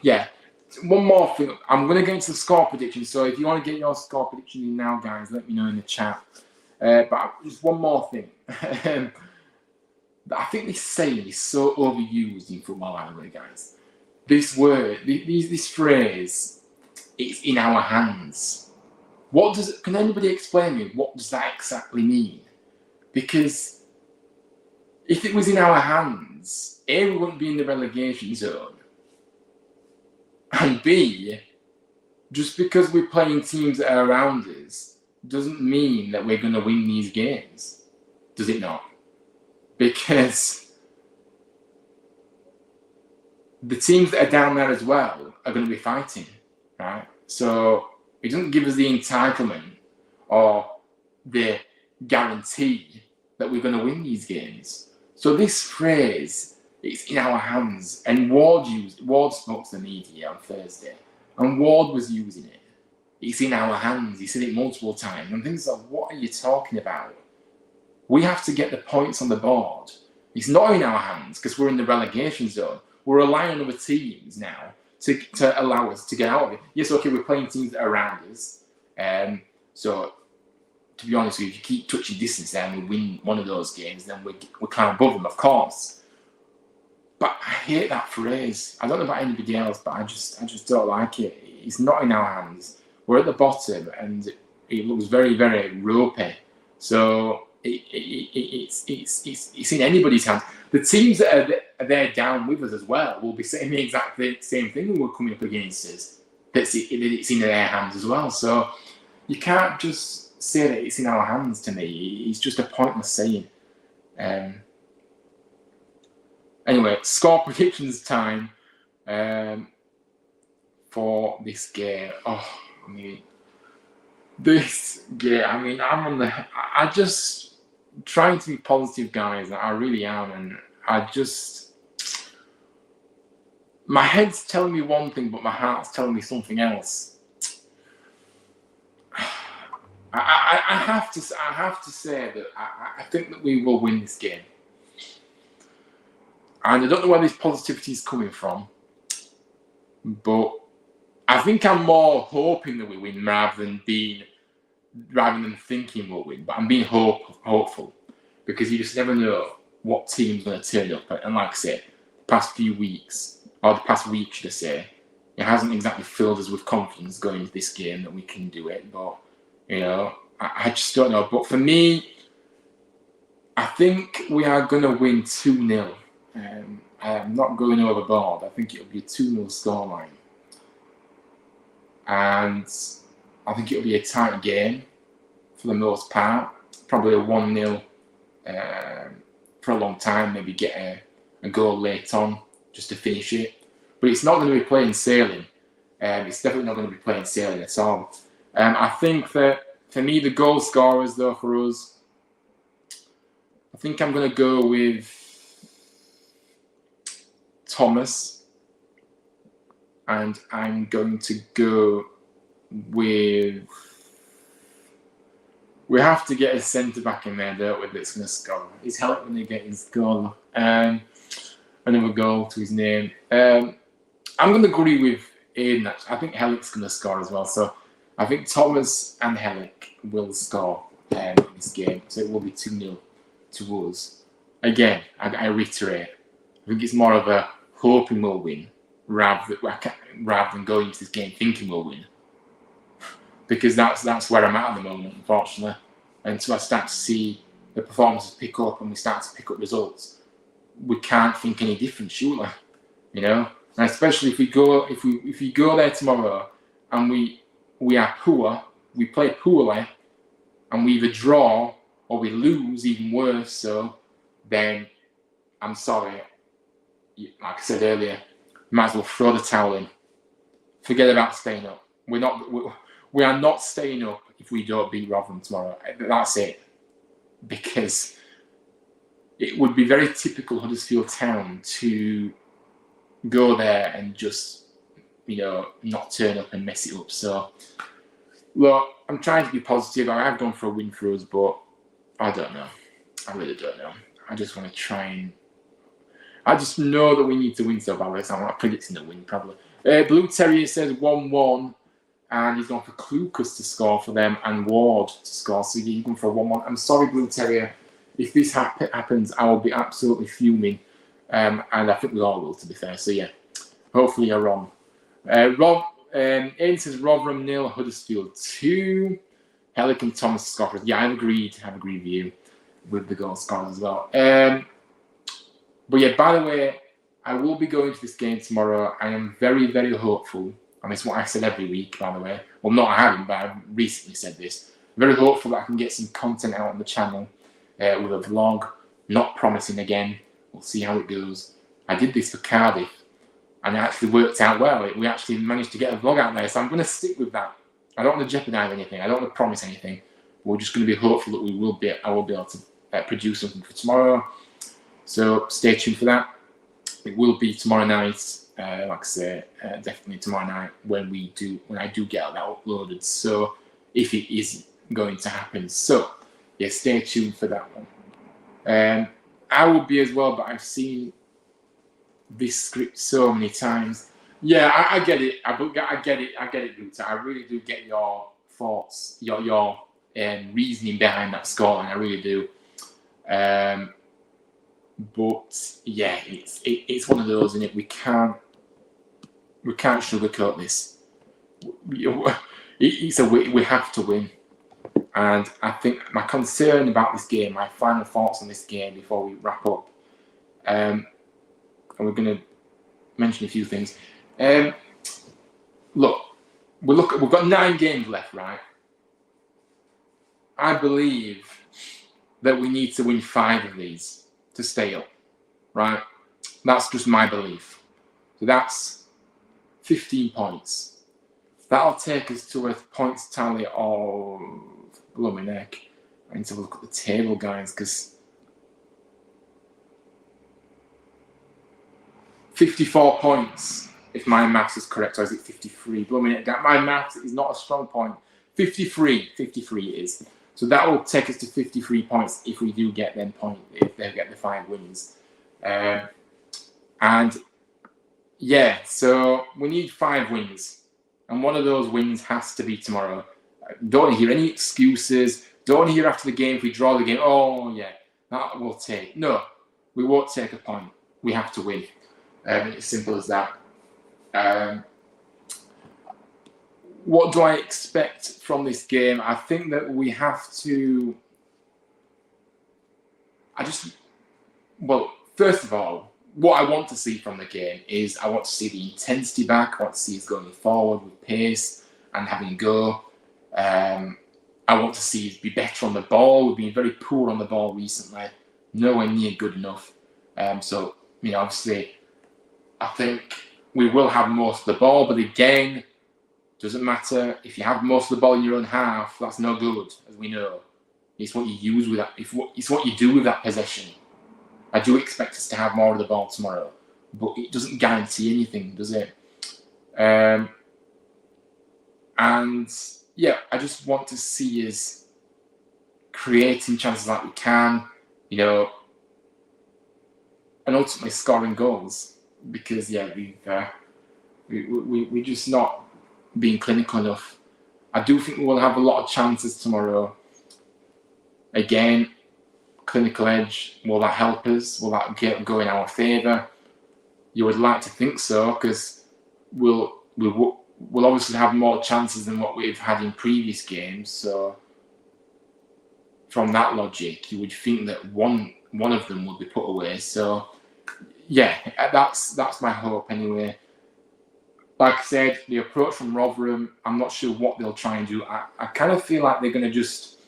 Speaker 3: Yeah. one more thing. I'm going to get into the score prediction. So if you want to get your score prediction in now, guys, let me know in the chat. But just one more thing. I think this saying is so overused in football, anyway, guys. This word, this phrase, it's in our hands. Can anybody explain me what does that exactly mean? Because if it was in our hands, A, we wouldn't be in the relegation zone. And B, just because we're playing teams that are around us doesn't mean that we're going to win these games. Does it not? Because the teams that are down there as well are going to be fighting, right? So it doesn't give us the entitlement or the guarantee that we're going to win these games. So this phrase, it's in our hands. And Ward spoke to the media on Thursday, and Ward was using it. It's in our hands. He said it multiple times. And things like, what are you talking about? We have to get the points on the board. It's not in our hands because we're in the relegation zone. We're relying on other teams now to allow us to get out of it. Yes, okay, we're playing teams that are around us. So, to be honest with you, if you keep touching distance there and we win one of those games, then we're kind of above them, of course. But I hate that phrase. I don't know about anybody else, but I just don't like it. It's not in our hands. We're at the bottom, and it looks very, very ropey. So it's in anybody's hands. The teams that are there down with us as well will be saying the exact same thing when we're coming up against us. It's in their hands as well. So you can't just say that it's in our hands. To me, it's just a pointless saying. Anyway, score predictions time for this game. Oh, I mean, this game. I mean, I just trying to be positive, guys. I really am, and my head's telling me one thing, but my heart's telling me something else. I have to say that I think that we will win this game. And I don't know where this positivity is coming from, but I think I'm more hoping that we win rather than thinking we'll win. But I'm being hopeful because you just never know what team's going to turn up. And like I said, the past few weeks, or the past week, should I say, it hasn't exactly filled us with confidence going into this game that we can do it. But, you know, I just don't know. But for me, I think we are going to win 2-0. I'm not going overboard. I think it'll be a 2-0 scoreline. And I think it'll be a tight game for the most part. Probably a 1-0 for a long time. Maybe get a goal late on just to finish it. But it's not going to be plain sailing. It's definitely not going to be plain sailing at all. I think that, for me, the goal scorers, though, for us, I think I'm going to go with Thomas, and I'm going to go with. We have to get a centre back in there, don't we? That's going to score. He's helping to get his goal. Another goal to his name. I'm going to agree with Aiden. I think Hellick's going to score as well. So I think Thomas and Hellick will score in this game. So it will be 2-0 to us. Again, I reiterate. I think it's more of a hoping we'll win rather than going into this game thinking we'll win. Because that's where I'm at the moment, unfortunately. Until I start to see the performances pick up and we start to pick up results, we can't think any different, surely. You know, and especially if we go there tomorrow and we are poor, we play poorly, and we either draw or we lose, even worse. So then, I'm sorry. Like I said earlier, might as well throw the towel in. Forget about staying up. We are not staying up if we don't beat Rotherham tomorrow. That's it. Because it would be very typical Huddersfield Town to go there and just, you know, not turn up and mess it up. So, look, I'm trying to be positive. I have gone for a win for us, but I don't know. I really don't know. I just want to try and... I just know that we need to win so badly. I'm not predicting a win, probably. Blue Terrier says 1-1, and he's gone for Klukas to score for them and Ward to score. So you're going for a 1-1. I'm sorry, Blue Terrier. If this happens, I will be absolutely fuming. And I think we all will, to be fair. So yeah, hopefully you're wrong. Aidan says Rotherham 0, Huddersfield 2. Hellick and Thomas scorers. Yeah, I've agreed with you with the goal scorers as well. But yeah, by the way, I will be going to this game tomorrow. I am very, very hopeful. And it's what I said every week, by the way. Well, not I haven't, but I've recently said this. Very hopeful that I can get some content out on the channel with a vlog. Not promising again. We'll see how it goes. I did this for Cardiff, and it actually worked out well. We actually managed to get a vlog out there, so I'm going to stick with that. I don't want to jeopardise anything. I don't want to promise anything. We're just going to be hopeful that I will be able to produce something for tomorrow. So stay tuned for that. It will be tomorrow night. Like I say, definitely tomorrow night when I do get that uploaded. So if it is going to happen, so yeah, stay tuned for that one. I will be as well, but I've seen this script so many times. Yeah, I get it. I get it, Guta. I really do get your thoughts, your reasoning behind that scoreline. I really do. But yeah, it's one of those, isn't it? We can't sugarcoat this. We have to win. And I think my concern about this game, my final thoughts on this game before we wrap up, and we're going to mention a few things. Look, we've got 9 games left, right? I believe that we need to win 5 of these to stay up, right? That's just my belief. So that's 15 points. That'll take us to a points tally of, blow my neck. I need to look at the table, guys, because 54 points, if my maths is correct, or is it 53? Blow my neck. My maths is not a strong point. 53 it is. So that will take us to 53 points if we do get them if they get the 5 wins. And yeah, so we need 5 wins. And one of those wins has to be tomorrow. Don't hear any excuses. Don't hear after the game if we draw the game. Oh yeah, that will take. No, we won't take a point. We have to win. It's simple as that. What do I expect from this game? I think that we have to. First of all, what I want to see from the game is I want to see the intensity back. I want to see us going forward with pace and having a go. I want to see us be better on the ball. We've been very poor on the ball recently, nowhere near good enough. So, obviously, I think we will have most of the ball, but again, doesn't matter if you have most of the ball in your own half. That's no good, as we know. It's what you use with that. It's what you do with that possession. I do expect us to have more of the ball tomorrow, but it doesn't guarantee anything, does it? And yeah, I just want to see us creating chances like we can, and ultimately scoring goals. Because yeah, we're just not being clinical enough. I do think we will have a lot of chances tomorrow. Again, clinical edge, will that help us? Will that go in our favour? You would like to think so, because we'll obviously have more chances than what we've had in previous games. So from that logic, you would think that one of them will be put away. So yeah, that's my hope anyway. Like I said, the approach from Rotherham, I'm not sure what they'll try and do. I kind of feel like they're going to just...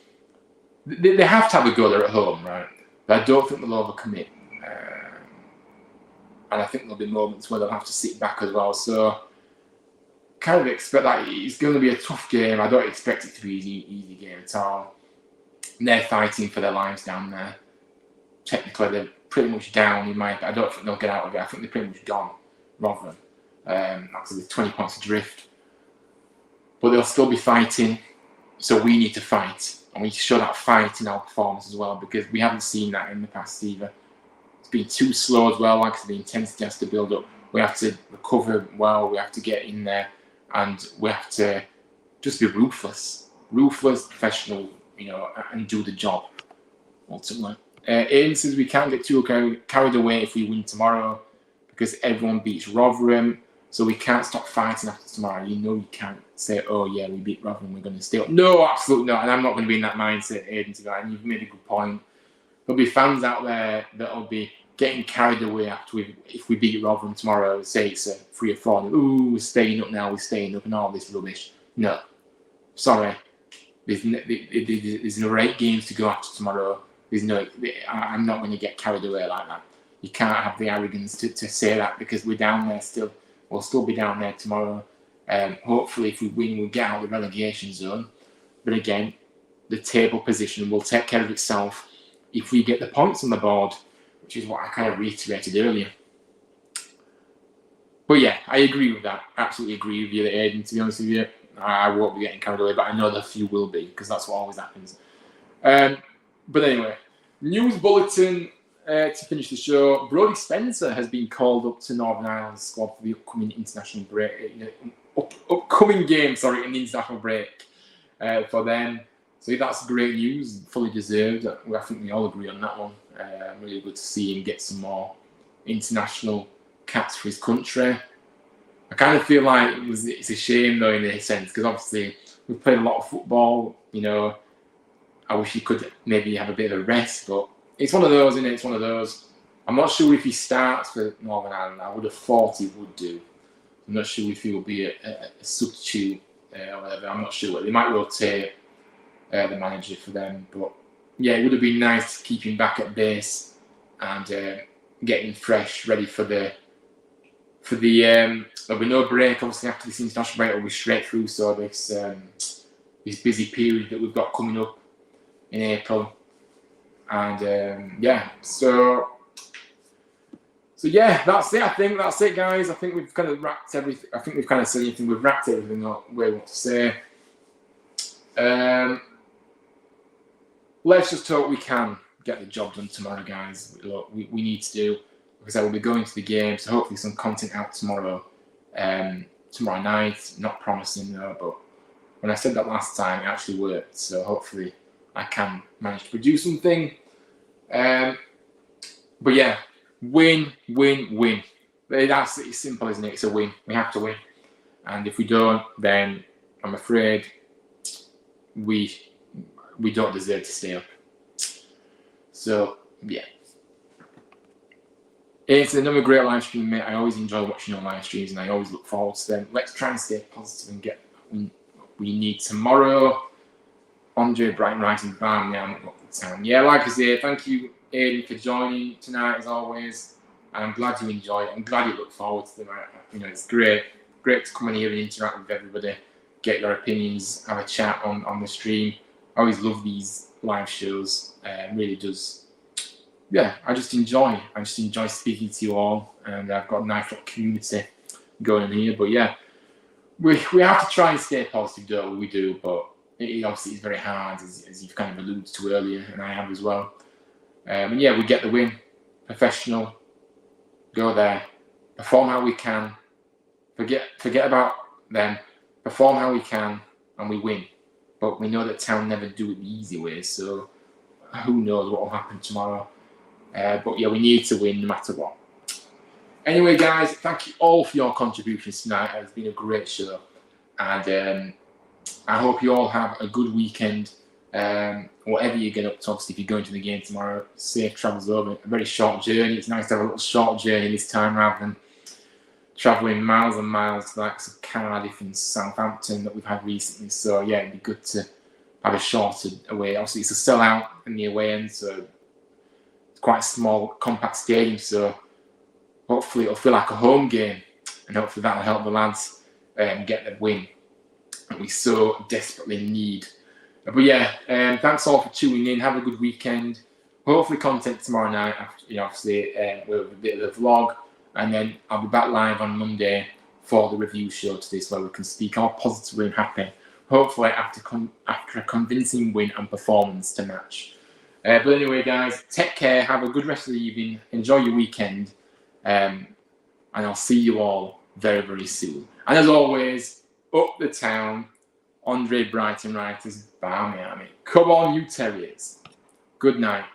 Speaker 3: They have to have a go there at home, right? But I don't think they'll overcommit. And I think there'll be moments where they'll have to sit back as well. So kind of expect that it's going to be a tough game. I don't expect it to be an easy game at all. And they're fighting for their lives down there. Technically, they're pretty much down. I don't think they'll get out of it. I think they're pretty much gone, Rotherham. Actually, with 20 points adrift. But they'll still be fighting. So we need to fight. And we need to show that fight in our performance as well, because we haven't seen that in the past either. it's been too slow as well. Like I said, the intensity has to build up. We have to recover well. We have to get in there, and we have to just be ruthless, professional, and do the job ultimately. Aiden says we can't get too carried away if we win tomorrow because everyone beats Rotherham, so we can't stop fighting after tomorrow. You can't say, oh yeah, we beat Rotherham, we're going to stay up. No, absolutely not. And I'm not going to be in that mindset, Aiden, to that. And you've made a good point. There'll be fans out there that'll be getting carried away if we beat Rotherham tomorrow. Say it's a 3 or 4. Ooh, we're staying up now. We're staying up and all this rubbish. No, sorry. There's no 8 games to go after tomorrow. I'm not going to get carried away like that. You can't have the arrogance to say that because we're down there still. We'll still be down there tomorrow. Hopefully, if we win, we'll get out of the relegation zone. But again, the table position will take care of itself if we get the points on the board, which is what I kind of reiterated earlier. But yeah, I agree with that. Absolutely agree with you, Aiden. To be honest with you, I won't be getting carried away, but I know that a few will be because that's what always happens. But anyway, news bulletin to finish the show. Brodie Spencer has been called up to Northern Ireland's squad for the upcoming international break. Upcoming game, in the international break for them. So that's great news, fully deserved. I think we all agree on that one. Really good to see him get some more international caps for his country. I kind of feel like it's a shame though in a sense because obviously we've played a lot of football. I wish he could maybe have a bit of a rest, but it's one of those, isn't it? It's one of those. I'm not sure if he starts for Northern Ireland. I would have thought he would do. I'm not sure if he will be a substitute or whatever. I'm not sure. They might rotate the manager for them, but yeah, it would have been nice to keep him back at base and get him fresh, ready for the. There'll be no break. Obviously, after this international break, it'll be straight through. So this busy period that we've got coming up in April, and so yeah, that's it. I think that's it, guys. I think we've kind of wrapped everything. I think we've kind of said everything. We've wrapped everything up where we want to say. Let's just hope we can get the job done tomorrow, guys. Look, we need to do, because I will be going to the game, so hopefully some content out tomorrow night. Not promising though, but when I said that last time, it actually worked. So hopefully I can manage to produce something. But yeah, win. That's it's simple, isn't it? It's a win. We have to win, and if we don't, then I'm afraid we don't deserve to stay up. So yeah. It's another great live stream, mate. I always enjoy watching your live streams and I always look forward to them. Let's try and stay positive and get what we need tomorrow. Andre Brighton writing bam, yeah, I'm not got the time. Yeah, like I say, thank you, Aiden, for joining tonight as always. I'm glad you enjoy it. I'm glad you look forward to them. It's great to come in here and interact with everybody, get your opinions, have a chat on the stream. I always love these live shows. Really does. Yeah, I just enjoy speaking to you all, and I've got a nice little community going here. But yeah, we have to try and stay positive, don't we? We do, but it obviously is very hard, as you've kind of alluded to earlier, and I have as well. And yeah, we get the win. Professional, go there, perform how we can. Forget about them. Perform how we can, and we win. But we know that Town never do it the easy way, so who knows what will happen tomorrow. But yeah, we need to win no matter what. Anyway, guys, thank you all for your contributions tonight. It's been a great show. And I hope you all have a good weekend. Whatever you're going up to, obviously, if you're going to the game tomorrow, safe travels over. A very short journey. It's nice to have a little short journey this time rather than travelling miles and miles to the likes of Cardiff and Southampton that we've had recently. So yeah, it'd be good to have a shorter away. Obviously, it's a sellout in the away end, so it's quite a small, compact stadium. So hopefully it'll feel like a home game, and hopefully that'll help the lads get the win that we so desperately need. But yeah, thanks all for tuning in. Have a good weekend. Hopefully content tomorrow night after, obviously with a bit of the vlog. And then I'll be back live on Monday for the review show to this, where we can speak all positively and happy. Hopefully after a convincing win and performance to match. But anyway, guys, take care. Have a good rest of the evening. Enjoy your weekend. And I'll see you all very, very soon. And as always, up the town, Andre Brighton writers, Miami. Come on, you Terriers. Good night.